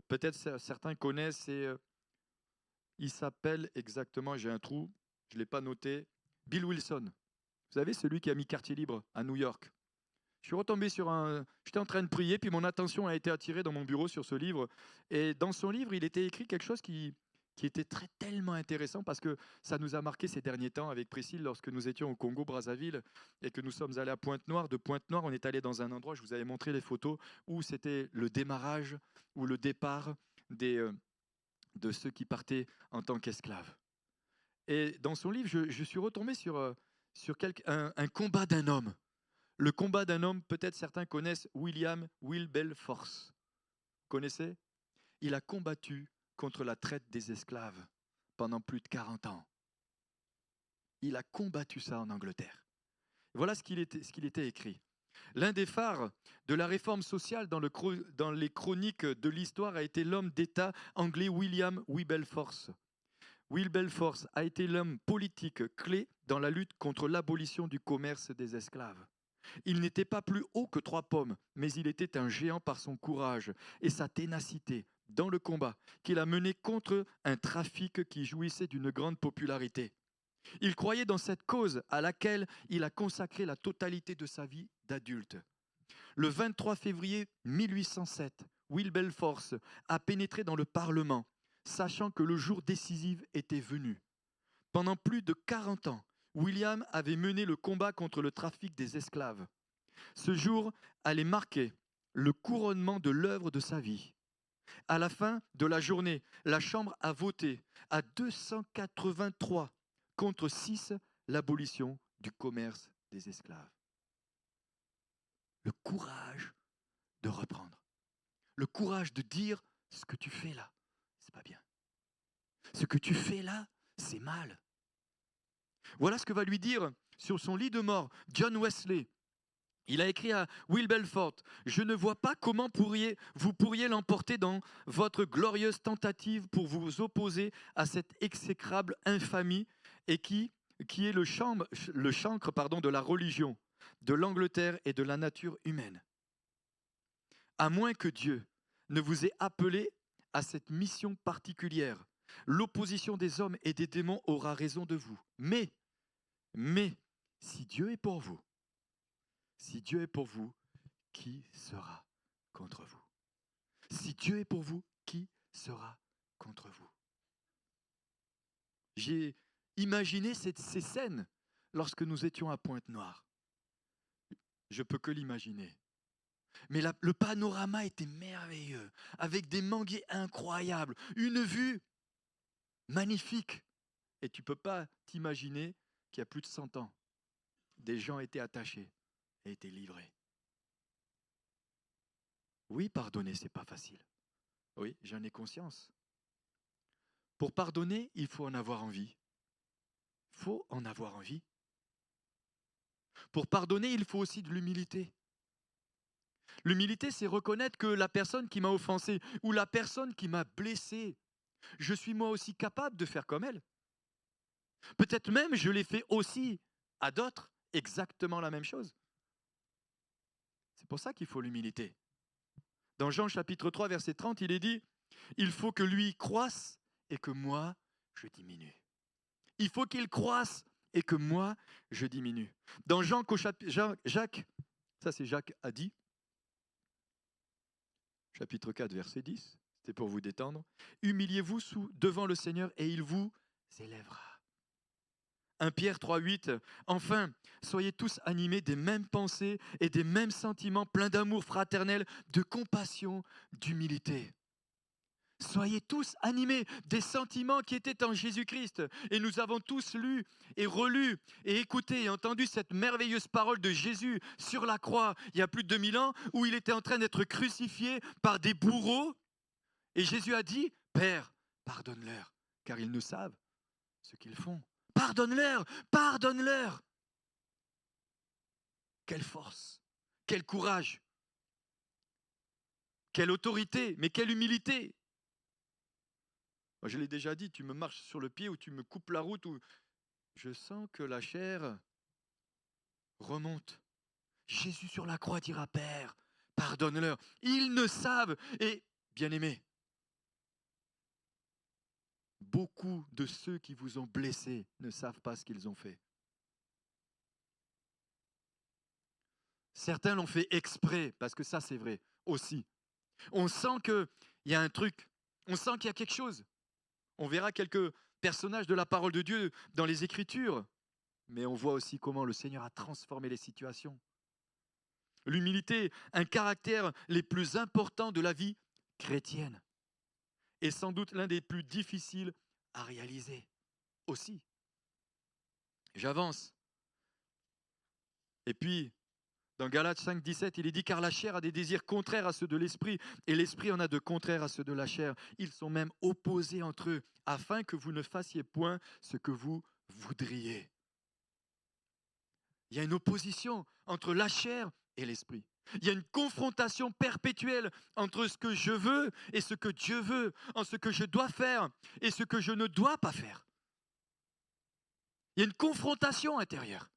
Peut-être certains connaissent, il s'appelle exactement, j'ai un trou, je ne l'ai pas noté, Bill Wilson. Vous savez, celui qui a mis Quartier Libre à New York. Je suis retombé j'étais en train de prier, puis mon attention a été attirée dans mon bureau sur ce livre. Et dans son livre, il était écrit quelque chose qui était tellement intéressant parce que ça nous a marqué ces derniers temps avec Priscille lorsque nous étions au Congo-Brazzaville et que nous sommes allés à Pointe-Noire. De Pointe-Noire, on est allé dans un endroit, je vous avais montré les photos, où c'était le démarrage ou le départ de ceux qui partaient en tant qu'esclaves. Et dans son livre, je suis retombé sur un combat d'un homme. Le combat d'un homme, peut-être certains connaissent William Wilberforce. Connaissez? Il a combattu contre la traite des esclaves pendant plus de 40 ans. Il a combattu ça en Angleterre. Voilà ce qu'il était écrit. L'un des phares de la réforme sociale dans les chroniques de l'histoire a été l'homme d'État anglais William Wilberforce. Wilberforce a été l'homme politique clé dans la lutte contre l'abolition du commerce des esclaves. Il n'était pas plus haut que 3 pommes, mais il était un géant par son courage et sa ténacité dans le combat qu'il a mené contre un trafic qui jouissait d'une grande popularité. Il croyait dans cette cause à laquelle il a consacré la totalité de sa vie d'adulte. Le 23 février 1807, Wilberforce a pénétré dans le Parlement, sachant que le jour décisif était venu. Pendant plus de 40 ans, William avait mené le combat contre le trafic des esclaves. Ce jour allait marquer le couronnement de l'œuvre de sa vie. À la fin de la journée, la Chambre a voté à 283 contre 6 l'abolition du commerce des esclaves. Le courage de reprendre. Le courage de dire ce que tu fais là, c'est pas bien. Ce que tu fais là, c'est mal. Voilà ce que va lui dire sur son lit de mort John Wesley. Il a écrit à Will Belfort, je ne vois pas comment vous pourriez l'emporter dans votre glorieuse tentative pour vous opposer à cette exécrable infamie et qui est le chancre de la religion, de l'Angleterre et de la nature humaine. À moins que Dieu ne vous ait appelé à cette mission particulière, l'opposition des hommes et des démons aura raison de vous. Mais, si Dieu est pour vous, si Dieu est pour vous, qui sera contre vous? Si Dieu est pour vous, qui sera contre vous? J'ai imaginé ces scènes lorsque nous étions à Pointe-Noire. Je peux que l'imaginer. Mais le panorama était merveilleux, avec des manguiers incroyables, une vue magnifique. Et tu ne peux pas t'imaginer qu'il y a plus de 100 ans, des gens étaient attachés et étaient livrés. Oui, pardonner, c'est pas facile. Oui, j'en ai conscience. Pour pardonner, il faut en avoir envie. Il faut en avoir envie. Pour pardonner, il faut aussi de l'humilité. L'humilité, c'est reconnaître que la personne qui m'a offensé ou la personne qui m'a blessé, je suis moi aussi capable de faire comme elle. Peut-être même je l'ai fait aussi à d'autres exactement la même chose. C'est pour ça qu'il faut l'humilité. Dans Jean chapitre 3, verset 30, il est dit, il faut que lui croisse et que moi, je diminue. Il faut qu'il croisse et que moi, je diminue. Dans Jacques, ça c'est Jacques a dit, chapitre 4, verset 10, c'était pour vous détendre, humiliez-vous devant le Seigneur et il vous élèvera. 1 Pierre 3, 8, enfin, soyez tous animés des mêmes pensées et des mêmes sentiments pleins d'amour fraternel, de compassion, d'humilité. Soyez tous animés des sentiments qui étaient en Jésus-Christ. Et nous avons tous lu et relu et écouté et entendu cette merveilleuse parole de Jésus sur la croix il y a plus de 2000 ans où il était en train d'être crucifié par des bourreaux. Et Jésus a dit, Père, pardonne-leur, car ils ne savent ce qu'ils font. Pardonne-leur, pardonne-leur. Quelle force, quel courage, quelle autorité, mais quelle humilité. Moi, je l'ai déjà dit, tu me marches sur le pied ou tu me coupes la route, ou je sens que la chair remonte. Jésus sur la croix dira, Père, pardonne-leur. Ils ne savent. Et, bien-aimés, beaucoup de ceux qui vous ont blessés ne savent pas ce qu'ils ont fait. Certains l'ont fait exprès, parce que ça c'est vrai aussi. On sent qu'il y a un truc, on sent qu'il y a quelque chose. On verra quelques personnages de la parole de Dieu dans les Écritures, mais on voit aussi comment le Seigneur a transformé les situations. L'humilité, un caractère les plus importants de la vie chrétienne, et sans doute l'un des plus difficiles à réaliser aussi. J'avance. Et puis, dans Galates 5, 17, il est dit, car la chair a des désirs contraires à ceux de l'esprit, et l'esprit en a de contraires à ceux de la chair. Ils sont même opposés entre eux, afin que vous ne fassiez point ce que vous voudriez. Il y a une opposition entre la chair et l'esprit. Il y a une confrontation perpétuelle entre ce que je veux et ce que Dieu veut, en ce que je dois faire et ce que je ne dois pas faire. Il y a une confrontation intérieure.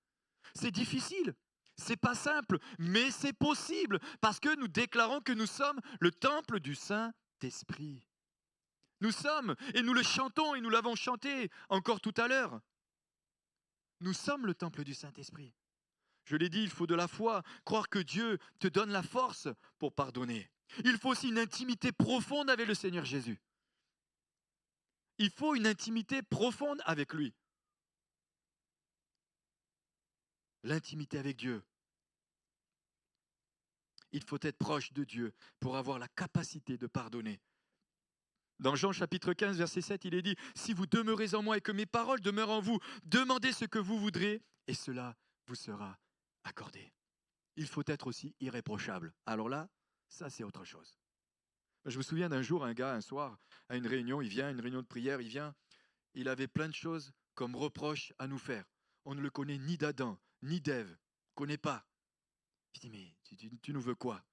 C'est difficile, c'est pas simple, mais c'est possible parce que nous déclarons que nous sommes le temple du Saint-Esprit. Nous sommes, et nous le chantons, et nous l'avons chanté encore tout à l'heure. Nous sommes le temple du Saint-Esprit. Je l'ai dit, il faut de la foi, croire que Dieu te donne la force pour pardonner. Il faut aussi une intimité profonde avec le Seigneur Jésus. Il faut une intimité profonde avec lui. L'intimité avec Dieu. Il faut être proche de Dieu pour avoir la capacité de pardonner. Dans Jean chapitre 15, verset 7, il est dit, « Si vous demeurez en moi et que mes paroles demeurent en vous, demandez ce que vous voudrez et cela vous sera accordé. » Il faut être aussi irréprochable. Alors là, ça c'est autre chose. Je me souviens d'un jour, un gars, un soir, à une réunion, il vient, une réunion de prière, il avait plein de choses comme reproches à nous faire. On ne le connaît ni d'Adam, ni d'Ève, on ne connaît pas. Je dis, mais tu nous veux quoi?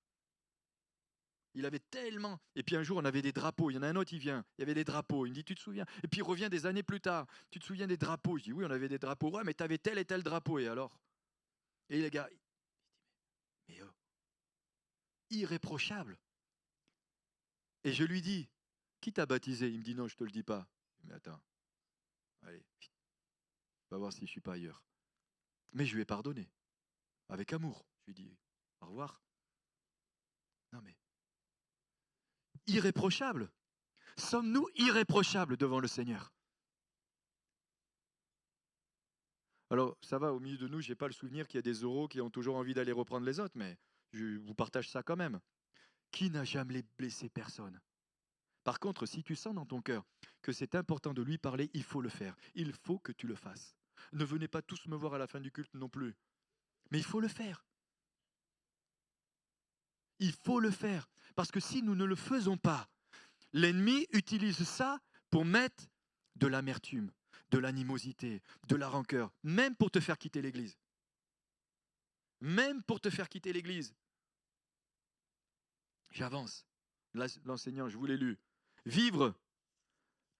Il avait tellement... Et puis un jour, on avait des drapeaux. Il y en a un autre, il vient. Il y avait des drapeaux. Il me dit, tu te souviens? Et puis il revient des années plus tard. Tu te souviens des drapeaux? Je dis, oui, on avait des drapeaux. Ouais, mais tu avais tel et tel drapeau. Et alors? Et les gars, mais irréprochable. Et je lui dis, qui t'a baptisé? Il me dit, non, je te le dis pas. Mais attends, allez, va voir si je ne suis pas ailleurs. Mais je lui ai pardonné, avec amour. Je lui ai dit, au revoir. Non mais, irréprochable. Sommes-nous irréprochables devant le Seigneur? Alors, ça va, au milieu de nous, je n'ai pas le souvenir qu'il y a des oraux qui ont toujours envie d'aller reprendre les autres, mais je vous partage ça quand même. Qui n'a jamais blessé personne? Par contre, si tu sens dans ton cœur que c'est important de lui parler, il faut le faire. Il faut que tu le fasses. Ne venez pas tous me voir à la fin du culte non plus. Mais il faut le faire. Il faut le faire. Parce que si nous ne le faisons pas, l'ennemi utilise ça pour mettre de l'amertume, de l'animosité, de la rancœur, même pour te faire quitter l'église. Même pour te faire quitter l'église. J'avance. L'enseignant, je vous l'ai lu. Vivre,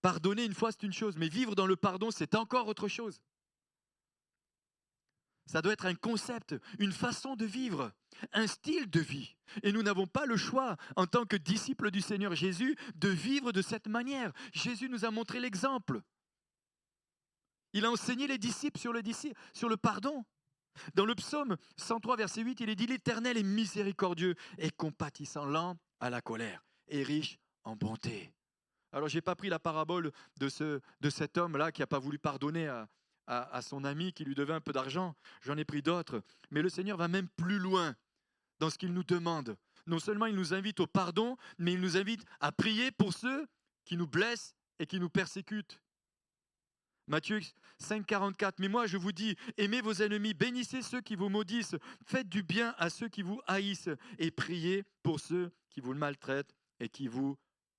pardonner une fois, c'est une chose, mais vivre dans le pardon, c'est encore autre chose. Ça doit être un concept, une façon de vivre, un style de vie. Et nous n'avons pas le choix, en tant que disciples du Seigneur Jésus, de vivre de cette manière. Jésus nous a montré l'exemple. Il a enseigné les disciples sur le pardon. Dans le psaume 103, verset 8, il est dit « L'Éternel est miséricordieux et compatissant, lent à la colère et riche en bonté. » Alors, je n'ai pas pris la parabole de cet homme-là qui n'a pas voulu pardonner à son ami qui lui devait un peu d'argent. J'en ai pris d'autres. Mais le Seigneur va même plus loin dans ce qu'il nous demande. Non seulement il nous invite au pardon, mais il nous invite à prier pour ceux qui nous blessent et qui nous persécutent. Matthieu 5, 44. Mais moi je vous dis, aimez vos ennemis, bénissez ceux qui vous maudissent, faites du bien à ceux qui vous haïssent et priez pour ceux qui vous maltraitent et qui vous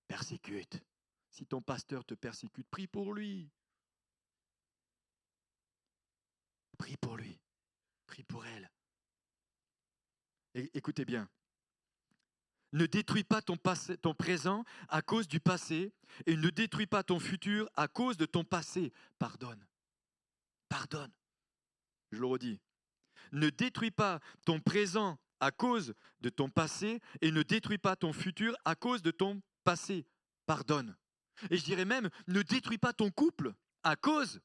persécutent. Si ton pasteur te persécute, prie pour lui. Prie pour lui. Prie pour elle. Et écoutez bien. Ne détruis pas ton présent à cause du passé et ne détruis pas ton futur à cause de ton passé. Pardonne. Pardonne. Je le redis. Ne détruis pas ton présent à cause de ton passé et ne détruis pas ton futur à cause de ton passé. Pardonne. Et je dirais même, ne détruis pas ton couple à cause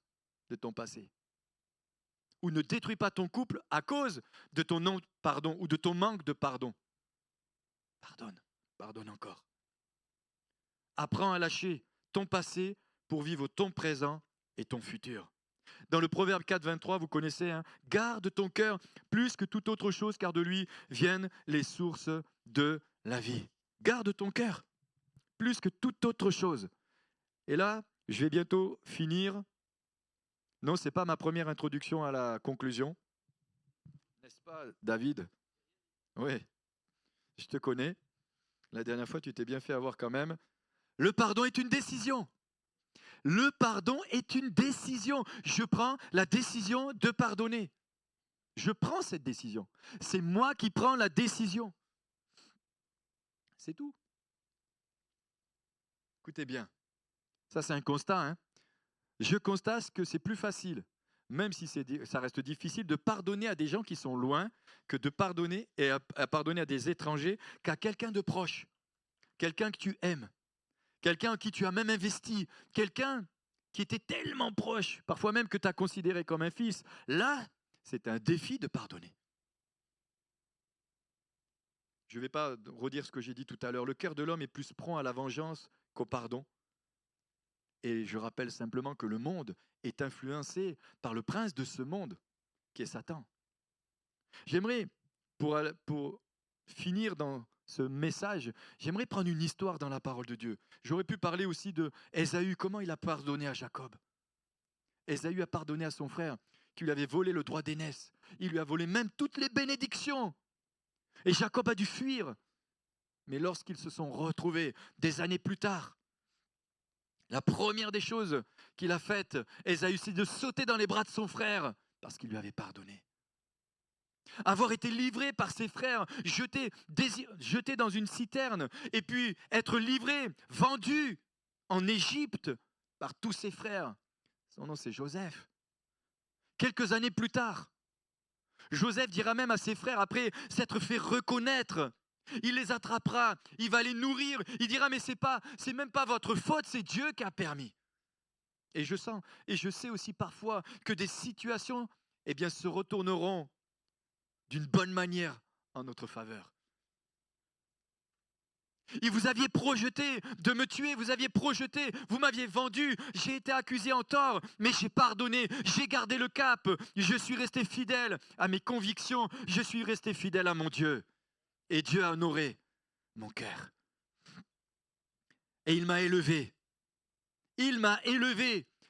de ton passé. Ou ne détruis pas ton couple à cause de ton non-pardon ou de ton manque de pardon. Pardonne, pardonne encore. Apprends à lâcher ton passé pour vivre ton présent et ton futur. Dans le Proverbe 4, 23, vous connaissez, hein, garde ton cœur plus que toute autre chose, car de lui viennent les sources de la vie. Garde ton cœur plus que toute autre chose. Et là, je vais bientôt finir. Non, ce n'est pas ma première introduction à la conclusion. N'est-ce pas, David? Oui, je te connais. La dernière fois, tu t'es bien fait avoir quand même. Le pardon est une décision. Le pardon est une décision. Je prends la décision de pardonner. Je prends cette décision. C'est moi qui prends la décision. C'est tout. Écoutez bien. Ça, c'est un constat, hein. Je constate que c'est plus facile, même si ça reste difficile, de pardonner à des gens qui sont loin que de pardonner et à pardonner à des étrangers qu'à quelqu'un de proche, quelqu'un que tu aimes, quelqu'un en qui tu as même investi, quelqu'un qui était tellement proche, parfois même que tu as considéré comme un fils. Là, c'est un défi de pardonner. Je ne vais pas redire ce que j'ai dit tout à l'heure. Le cœur de l'homme est plus prompt à la vengeance qu'au pardon. Et je rappelle simplement que le monde est influencé par le prince de ce monde, qui est Satan. J'aimerais, pour finir dans ce message, j'aimerais prendre une histoire dans la parole de Dieu. J'aurais pu parler aussi de Ésaü, comment il a pardonné à Jacob. Ésaü a pardonné à son frère qui lui avait volé le droit d'aînesse. Il lui a volé même toutes les bénédictions. Et Jacob a dû fuir. Mais lorsqu'ils se sont retrouvés des années plus tard, la première des choses qu'il a faites, Ésaü, c'est de sauter dans les bras de son frère parce qu'il lui avait pardonné. avoir été livré par ses frères, jeté dans une citerne, et puis être livré, vendu en Égypte par tous ses frères. Son nom, c'est Joseph. Quelques années plus tard, Joseph dira même à ses frères, après s'être fait reconnaître, il les attrapera, il va les nourrir, il dira, mais c'est même pas votre faute, c'est Dieu qui a permis. Et je sais aussi parfois que des situations, se retourneront d'une bonne manière en notre faveur. Et vous aviez projeté de me tuer, vous m'aviez vendu, j'ai été accusé en tort, mais j'ai pardonné, j'ai gardé le cap, je suis resté fidèle à mes convictions, je suis resté fidèle à mon Dieu. Et Dieu a honoré mon cœur. Et il m'a élevé.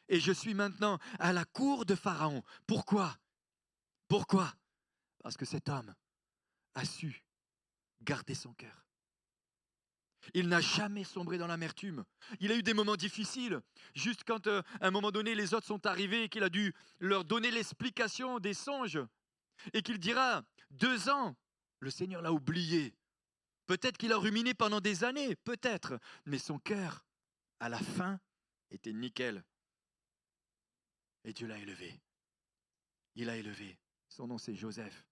Et je suis maintenant à la cour de Pharaon. Pourquoi? Parce que cet homme a su garder son cœur. Il n'a jamais sombré dans l'amertume. Il a eu des moments difficiles, juste quand à un moment donné les autres sont arrivés et qu'il a dû leur donner l'explication des songes et qu'il dira 2 ans, le Seigneur l'a oublié. Peut-être qu'il a ruminé pendant des années, peut-être, mais son cœur, à la fin, était nickel. Et Dieu l'a élevé. Il l'a élevé. Son nom c'est Joseph.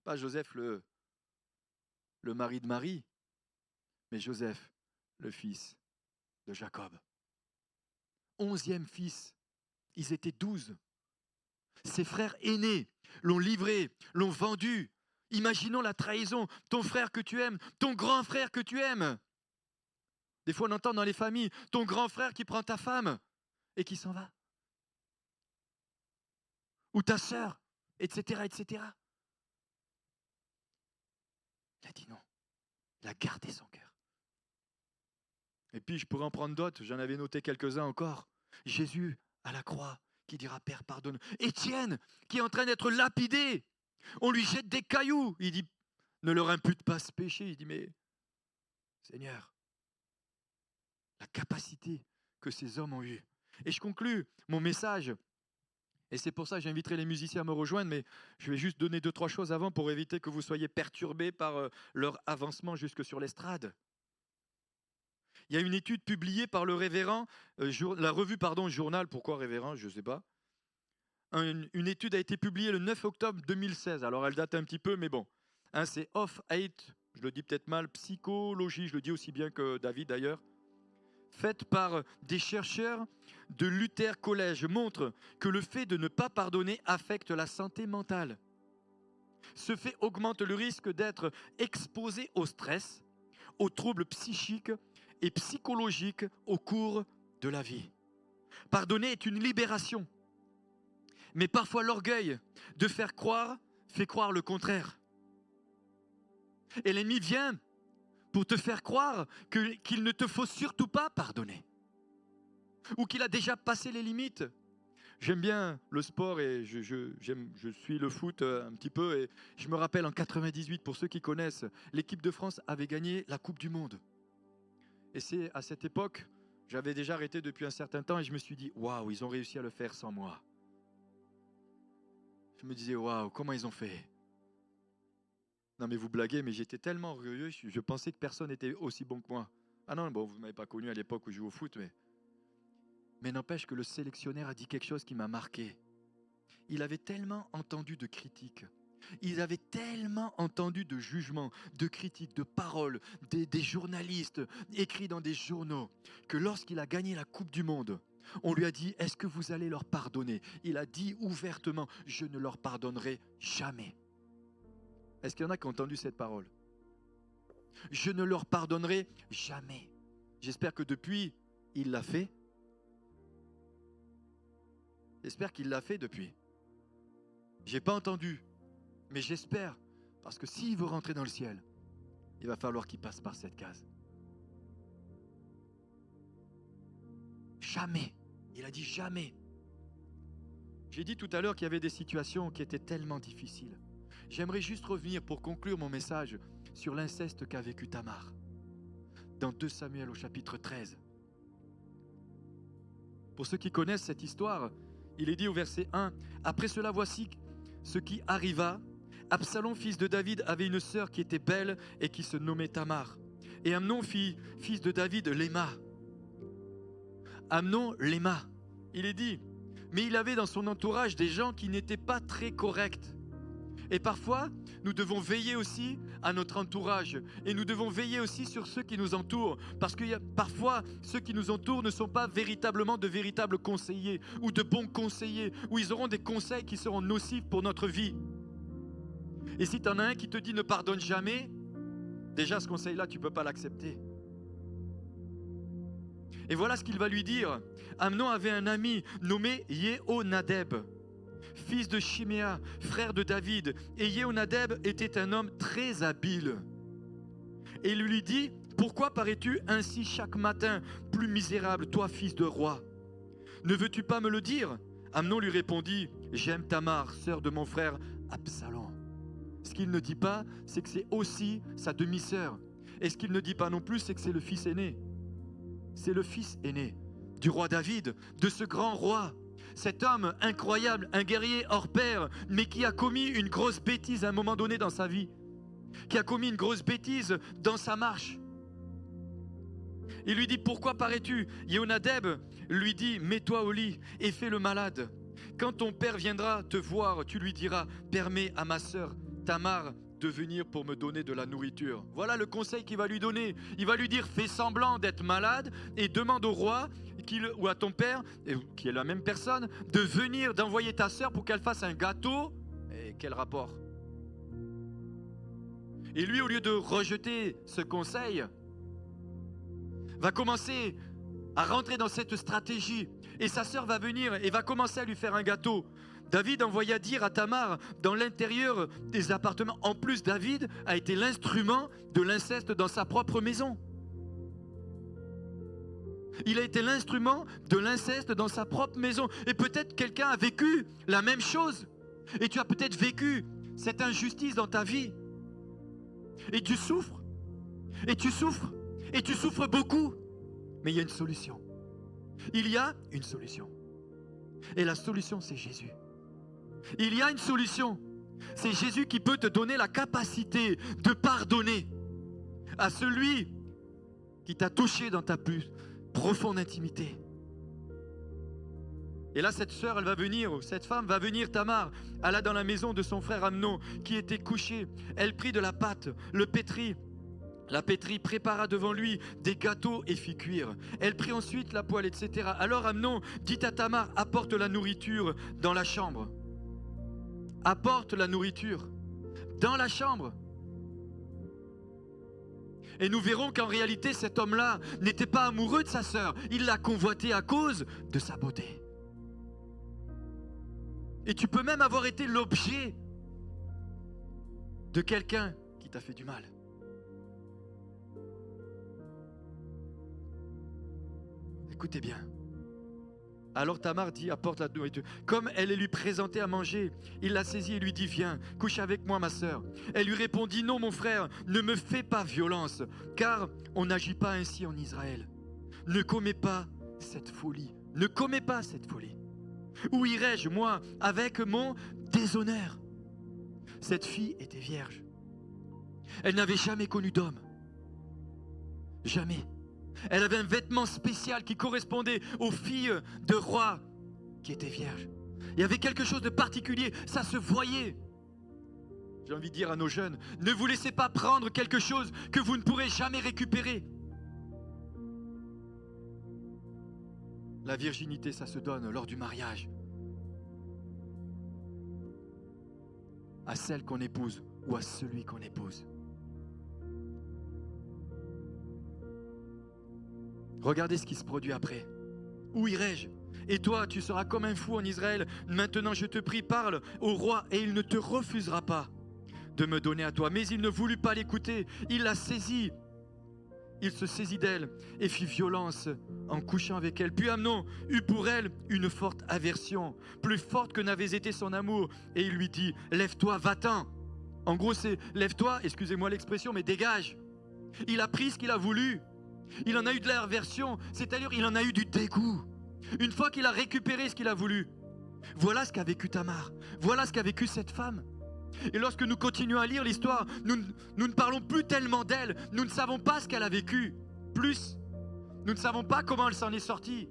Pas Joseph le mari de Marie, mais Joseph, le fils de Jacob. 11e fils, ils étaient 12. Ses frères aînés l'ont livré, l'ont vendu. Imaginons la trahison, ton frère que tu aimes, ton grand frère que tu aimes. Des fois on entend dans les familles, ton grand frère qui prend ta femme et qui s'en va. Ou ta sœur, etc., etc. Il a dit non, il a gardé son cœur. Et puis je pourrais en prendre d'autres, j'en avais noté quelques-uns encore. Jésus à la croix qui dira Père pardonne. Étienne qui est en train d'être lapidé. On lui jette des cailloux. Il dit ne leur impute pas ce péché. Il dit mais Seigneur, la capacité que ces hommes ont eue. Et je conclus mon message. Et c'est pour ça que j'inviterai les musiciens à me rejoindre, mais je vais juste donner 2-3 choses avant pour éviter que vous soyez perturbés par leur avancement jusque sur l'estrade. Il y a une étude publiée par le révérend, la revue Journal, pourquoi révérend, je ne sais pas. Une étude a été publiée le 9 octobre 2016, alors elle date un petit peu, mais bon. C'est Off-Height, je le dis peut-être mal, psychologie, je le dis aussi bien que David d'ailleurs, faite par des chercheurs de Luther College, montre que le fait de ne pas pardonner affecte la santé mentale. Ce fait augmente le risque d'être exposé au stress, aux troubles psychiques et psychologiques au cours de la vie. Pardonner est une libération. Mais parfois l'orgueil de faire croire fait croire le contraire. Et l'ennemi vient pour te faire croire qu'il ne te faut surtout pas pardonner. Ou qu'il a déjà passé les limites. J'aime bien le sport et je suis le foot un petit peu. Et je me rappelle en 98, pour ceux qui connaissent, l'équipe de France avait gagné la Coupe du Monde. Et c'est à cette époque, j'avais déjà arrêté depuis un certain temps et je me suis dit, waouh, ils ont réussi à le faire sans moi. Je me disais, waouh, comment ils ont fait? Non mais vous blaguez, mais j'étais tellement orgueilleux, je pensais que personne n'était aussi bon que moi. Ah non, bon, vous ne m'avez pas connu à l'époque où je jouais au foot, mais n'empêche que le sélectionneur a dit quelque chose qui m'a marqué. Il avait tellement entendu de critiques, il avait tellement entendu de jugements, de critiques, de paroles, des journalistes écrits dans des journaux, que lorsqu'il a gagné la Coupe du Monde, on lui a dit, est-ce que vous allez leur pardonner? Il a dit ouvertement, je ne leur pardonnerai jamais. Est-ce qu'il y en a qui ont entendu cette parole? Je ne leur pardonnerai jamais. J'espère que depuis, il l'a fait. J'espère qu'il l'a fait depuis. Je n'ai pas entendu, mais j'espère, parce que s'il veut rentrer dans le ciel, il va falloir qu'il passe par cette case. Jamais. Il a dit jamais. J'ai dit tout à l'heure qu'il y avait des situations qui étaient tellement difficiles. J'aimerais juste revenir pour conclure mon message sur l'inceste qu'a vécu Tamar. Dans 2 Samuel au chapitre 13. Pour ceux qui connaissent cette histoire, il est dit au verset 1, « Après cela, voici ce qui arriva Absalom, fils de David, avait une sœur qui était belle et qui se nommait Tamar. Et Amnon, fils de David, l'aima. Amnon l'aima. Il est dit, mais il avait dans son entourage des gens qui n'étaient pas très corrects. Et parfois, nous devons veiller aussi à notre entourage. Et nous devons veiller aussi sur ceux qui nous entourent. Parce que parfois, ceux qui nous entourent ne sont pas véritablement de véritables conseillers ou de bons conseillers, ou ils auront des conseils qui seront nocifs pour notre vie. Et si tu en as un qui te dit ne pardonne jamais, déjà ce conseil-là, tu ne peux pas l'accepter. Et voilà ce qu'il va lui dire. Amnon avait un ami nommé Yehonadab, fils de Shiméa, frère de David. Et Yehonadab était un homme très habile. Et il lui dit, pourquoi parais-tu ainsi chaque matin, plus misérable, toi fils de roi? Ne veux-tu pas me le dire? Amnon lui répondit, j'aime Tamar, sœur de mon frère Absalom. Ce qu'il ne dit pas, c'est que c'est aussi sa demi-sœur. Et ce qu'il ne dit pas non plus, c'est que c'est le fils aîné. C'est le fils aîné du roi David, de ce grand roi. Cet homme incroyable, un guerrier hors pair, mais qui a commis une grosse bêtise à un moment donné dans sa vie. Qui a commis une grosse bêtise dans sa marche. Il lui dit, pourquoi parais-tu? Yehonadab lui dit, mets-toi au lit et fais le malade. Quand ton père viendra te voir, tu lui diras, permets à ma sœur Tamar de venir pour me donner de la nourriture. Voilà le conseil qu'il va lui donner. Il va lui dire, fais semblant d'être malade et demande au roi ou à ton père, qui est la même personne, de venir, d'envoyer ta sœur pour qu'elle fasse un gâteau. Et quel rapport? Et lui, au lieu de rejeter ce conseil, va commencer à rentrer dans cette stratégie. Et sa sœur va venir et va commencer à lui faire un gâteau. David envoya dire à Tamar dans l'intérieur des appartements. En plus, David a été l'instrument de l'inceste dans sa propre maison. Il a été l'instrument de l'inceste dans sa propre maison. Et peut-être quelqu'un a vécu la même chose. Et tu as peut-être vécu cette injustice dans ta vie. Et tu souffres. Et tu souffres. Et tu souffres beaucoup. Mais il y a une solution. Il y a une solution. Et la solution, c'est Jésus. Il y a une solution. C'est Jésus qui peut te donner la capacité de pardonner à celui qui t'a touché dans ta plus profonde intimité. Et là, cette sœur, elle va venir, cette femme va venir, Tamar, alla dans la maison de son frère Amnon qui était couché. Elle prit de la pâte, le pétrit. La pétrit, prépara devant lui des gâteaux et fit cuire. Elle prit ensuite la poêle, etc. Alors Amnon dit à Tamar, apporte la nourriture dans la chambre. Apporte la nourriture dans la chambre. Et nous verrons qu'en réalité, cet homme-là n'était pas amoureux de sa sœur. Il l'a convoitée à cause de sa beauté. Et tu peux même avoir été l'objet de quelqu'un qui t'a fait du mal. Écoutez bien. Alors Tamar dit, apporte la nourriture. Comme elle lui présentait à manger, il la saisit et lui dit, viens, couche avec moi ma sœur. Elle lui répondit, non mon frère, ne me fais pas violence, car on n'agit pas ainsi en Israël. Ne commets pas cette folie. Ne commets pas cette folie. Où irais-je, moi, avec mon déshonneur? Cette fille était vierge. Elle n'avait jamais connu d'homme. Jamais. Elle avait un vêtement spécial qui correspondait aux filles de rois qui étaient vierges. Il y avait quelque chose de particulier, ça se voyait. J'ai envie de dire à nos jeunes, ne vous laissez pas prendre quelque chose que vous ne pourrez jamais récupérer. La virginité, ça se donne lors du mariage. À celle qu'on épouse ou à celui qu'on épouse. Regardez ce qui se produit après. Où irai-je? Et toi, tu seras comme un fou en Israël. Maintenant, je te prie, parle au roi et il ne te refusera pas de me donner à toi. Mais il ne voulut pas l'écouter. Il la saisit. Il se saisit d'elle et fit violence en couchant avec elle. Puis Amnon eut pour elle une forte aversion, plus forte que n'avait été son amour. Et il lui dit, lève-toi, va-t'en. En gros, c'est lève-toi, excusez-moi l'expression, mais dégage. Il a pris ce qu'il a voulu. Il en a eu de l'aversion, c'est-à-dire il en a eu du dégoût. Une fois qu'il a récupéré ce qu'il a voulu. Voilà ce qu'a vécu Tamar. Voilà ce qu'a vécu cette femme. Et lorsque nous continuons à lire l'histoire, nous ne parlons plus tellement d'elle. Nous ne savons pas ce qu'elle a vécu. Plus, nous ne savons pas comment elle s'en est sortie.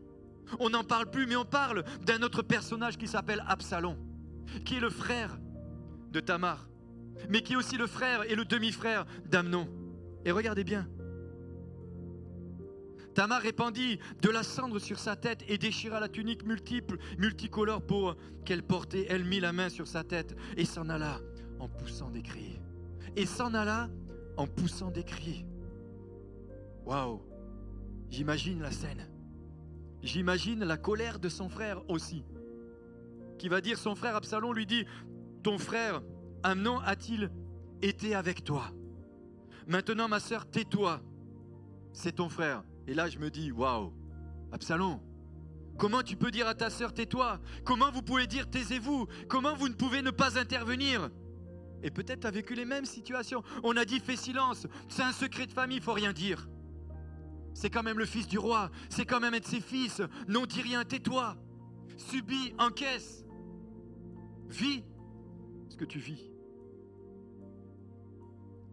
On n'en parle plus, mais on parle d'un autre personnage qui s'appelle Absalom, qui est le frère de Tamar, mais qui est aussi le frère et le demi-frère d'Amnon. Et regardez bien. Tamar répandit de la cendre sur sa tête et déchira la tunique multicolore pour qu'elle portait. Elle mit la main sur sa tête et s'en alla en poussant des cris. Waouh! J'imagine la scène. J'imagine la colère de son frère aussi, qui va dire, son frère Absalom lui dit, ton frère Amnon a-t-il été avec toi? Maintenant ma sœur, tais-toi, c'est ton frère. Et là je me dis, waouh, Absalom, comment tu peux dire à ta sœur tais-toi? Comment vous pouvez dire taisez-vous? Comment vous ne pouvez ne pas intervenir? Et peut-être tu as vécu les mêmes situations. On a dit fais silence, c'est un secret de famille, il ne faut rien dire. C'est quand même le fils du roi, c'est quand même un de ses fils. Non, dis rien, tais-toi. Subis, encaisse. Vis ce que tu vis.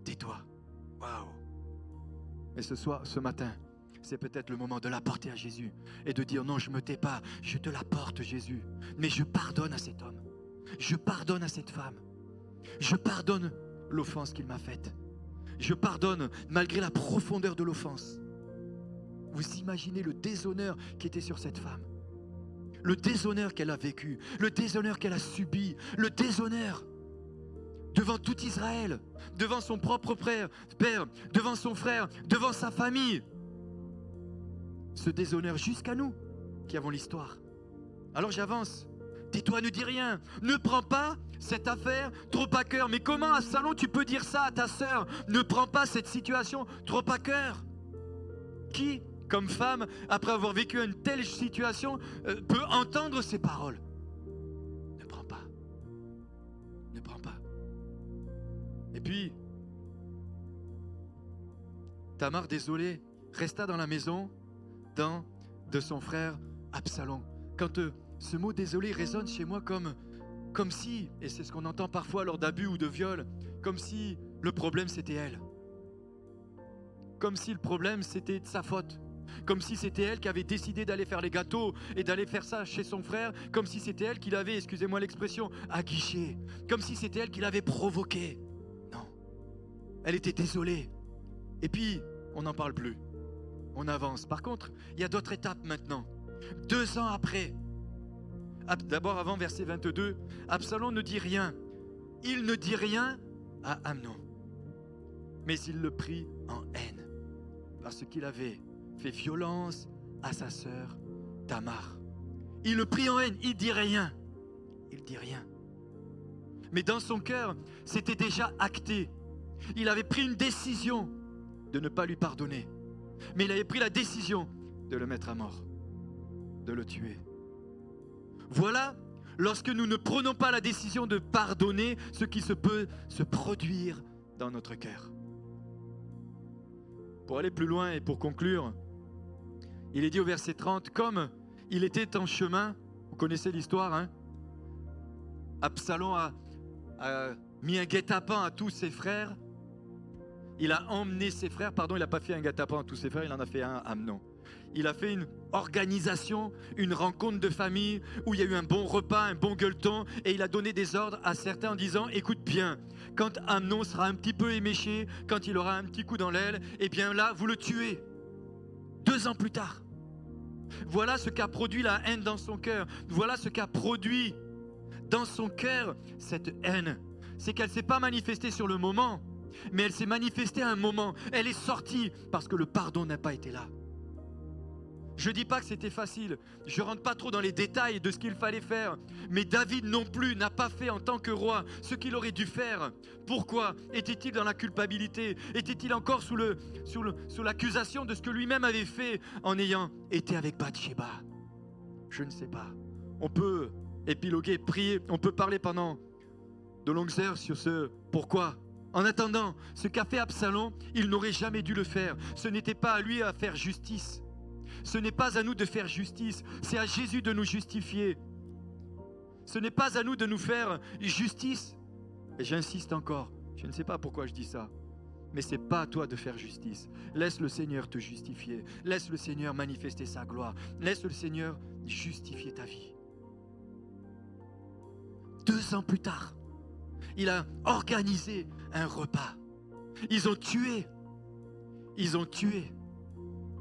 Tais-toi. Waouh. Et ce matin, c'est peut-être le moment de l'apporter à Jésus et de dire non, je ne me tais pas, je te l'apporte Jésus. Mais je pardonne à cet homme. Je pardonne à cette femme. Je pardonne l'offense qu'il m'a faite. Je pardonne malgré la profondeur de l'offense. Vous imaginez le déshonneur qui était sur cette femme, le déshonneur qu'elle a vécu, le déshonneur qu'elle a subi, le déshonneur devant tout Israël, devant son propre père, devant son frère, devant sa famille. Ce déshonneur jusqu'à nous qui avons l'histoire. Alors j'avance. Tais-toi, ne dis rien. Ne prends pas cette affaire trop à cœur. Mais comment, Absalom, tu peux dire ça à ta sœur? Ne prends pas cette situation trop à cœur. Qui, comme femme, après avoir vécu une telle situation, peut entendre ces paroles? Ne prends pas. Ne prends pas. Et puis, Tamar, désolée, resta dans la maison de son frère Absalom. Quand ce mot désolé résonne chez moi comme si, et c'est ce qu'on entend parfois lors d'abus ou de viol, comme si le problème c'était elle. Comme si le problème c'était de sa faute. Comme si c'était elle qui avait décidé d'aller faire les gâteaux et d'aller faire ça chez son frère. Comme si c'était elle qui l'avait, excusez-moi l'expression, aguiché. Comme si c'était elle qui l'avait provoqué. Non. Elle était désolée. Et puis, on n'en parle plus. On avance. Par contre, il y a d'autres étapes maintenant. 2 ans après. D'abord, avant verset 22, Absalom ne dit rien. Il ne dit rien à Amnon. Mais il le prit en haine. Parce qu'il avait fait violence à sa sœur Tamar. Il le prit en haine. Il dit rien. Il dit rien. Mais dans son cœur, c'était déjà acté. Il avait pris une décision de ne pas lui pardonner. Mais il avait pris la décision de le mettre à mort, de le tuer. Voilà, lorsque nous ne prenons pas la décision de pardonner, ce qui peut se produire dans notre cœur. Pour aller plus loin et pour conclure, il est dit au verset 30, comme il était en chemin, vous connaissez l'histoire, hein? Absalom a mis un guet-apens à tous ses frères. Il a emmené ses frères, il n'a pas fait un guet-apens à tous ses frères, il en a fait un à Amnon. Il a fait une organisation, une rencontre de famille où il y a eu un bon repas, un bon gueuleton, et il a donné des ordres à certains en disant, écoute bien, quand Amnon sera un petit peu éméché, quand il aura un petit coup dans l'aile, eh bien là, vous le tuez. 2 ans plus tard. Voilà ce qu'a produit la haine dans son cœur. Voilà ce qu'a produit dans son cœur cette haine. C'est qu'elle ne s'est pas manifestée sur le moment, mais elle s'est manifestée à un moment. Elle est sortie parce que le pardon n'a pas été là. Je ne dis pas que c'était facile, je ne rentre pas trop dans les détails de ce qu'il fallait faire, mais David non plus n'a pas fait en tant que roi ce qu'il aurait dû faire. Pourquoi? Était-il dans la culpabilité? Était-il encore sous l'accusation de ce que lui-même avait fait en ayant été avec Bathsheba? Je ne sais pas. On peut épiloguer, prier, on peut parler pendant de longues heures sur ce pourquoi. En attendant, ce qu'a fait Absalom, il n'aurait jamais dû le faire. Ce n'était pas à lui à faire justice. Ce n'est pas à nous de faire justice, c'est à Jésus de nous justifier. Ce n'est pas à nous de nous faire justice. Et j'insiste encore, je ne sais pas pourquoi je dis ça, mais ce n'est pas à toi de faire justice. Laisse le Seigneur te justifier. Laisse le Seigneur manifester sa gloire. Laisse le Seigneur justifier ta vie. 2 ans plus tard, il a organisé un repas. Ils ont tué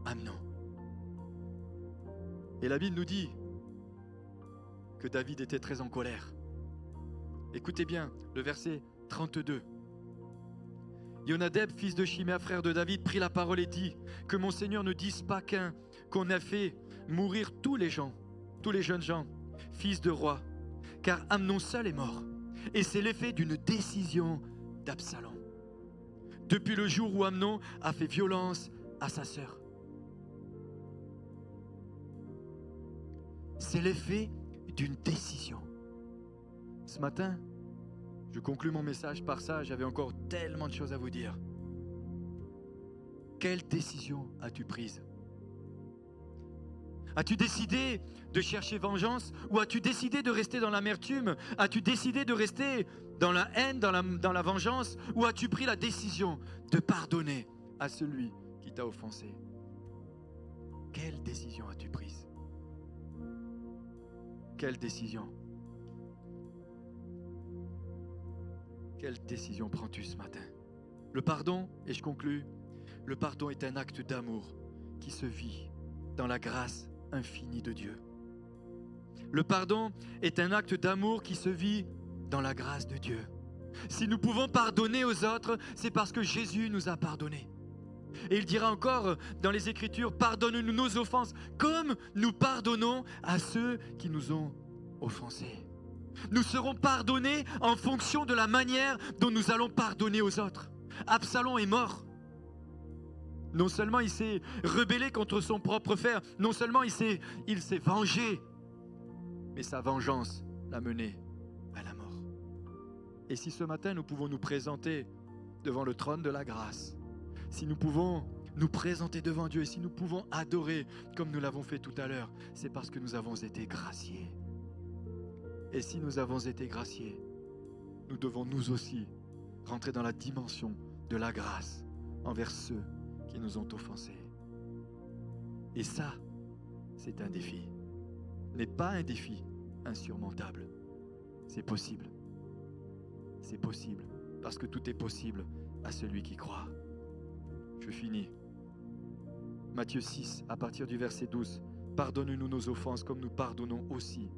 Amnon. Et la Bible nous dit que David était très en colère. Écoutez bien, le verset 32. Yonadab, fils de Shimea, frère de David, prit la parole et dit que mon Seigneur ne dise pas qu'on a fait mourir tous les jeunes gens, fils de roi, car Amnon seul est mort. Et c'est l'effet d'une décision d'Absalom. Depuis le jour où Amnon a fait violence à sa sœur. C'est l'effet d'une décision. Ce matin, je conclus mon message par ça, j'avais encore tellement de choses à vous dire. Quelle décision as-tu prise? As-tu décidé de chercher vengeance ou as-tu décidé de rester dans l'amertume? As-tu décidé de rester dans la haine, dans la vengeance? Ou as-tu pris la décision de pardonner à celui qui t'a offensé? Quelle décision as-tu prise? Quelle décision? Quelle décision prends-tu ce matin? Le pardon, et je conclus, le pardon est un acte d'amour qui se vit dans la grâce infinie de Dieu. Le pardon est un acte d'amour qui se vit dans la grâce de Dieu. Si nous pouvons pardonner aux autres, c'est parce que Jésus nous a pardonnés. Et il dira encore dans les Écritures, pardonne-nous nos offenses comme nous pardonnons à ceux qui nous ont offensés. Nous serons pardonnés en fonction de la manière dont nous allons pardonner aux autres. Absalom est mort. Non seulement il s'est rebellé contre son propre frère, non seulement il s'est vengé, mais sa vengeance l'a mené à la mort. Et si ce matin nous pouvons nous présenter devant le trône de la grâce, si nous pouvons nous présenter devant Dieu et si nous pouvons adorer comme nous l'avons fait tout à l'heure, c'est parce que nous avons été graciés. Et si nous avons été graciés, nous devons nous aussi rentrer dans la dimension de la grâce envers ceux qui nous ont offensés. Et ça, c'est un défi. Ce n'est pas un défi insurmontable. C'est possible. C'est possible. Parce que tout est possible à celui qui croit. Je finis. Matthieu 6, à partir du verset 12. Pardonne-nous nos offenses comme nous pardonnons aussi.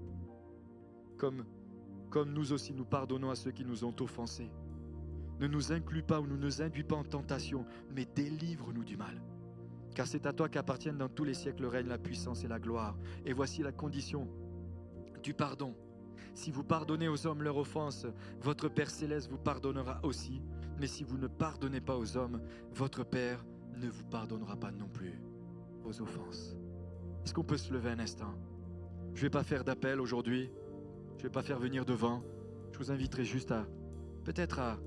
Comme nous aussi nous pardonnons à ceux qui nous ont offensés. Ne nous inclus pas ou ne nous induis pas en tentation, mais délivre-nous du mal. Car c'est à toi qu'appartiennent dans tous les siècles le règne, la puissance et la gloire. Et voici la condition du pardon. Si vous pardonnez aux hommes leurs offenses, votre Père Céleste vous pardonnera aussi. Mais si vous ne pardonnez pas aux hommes, votre Père ne vous pardonnera pas non plus vos offenses. Est-ce qu'on peut se lever un instant? Je ne vais pas faire d'appel aujourd'hui. Je ne vais pas faire venir devant. Je vous inviterai juste à, peut-être à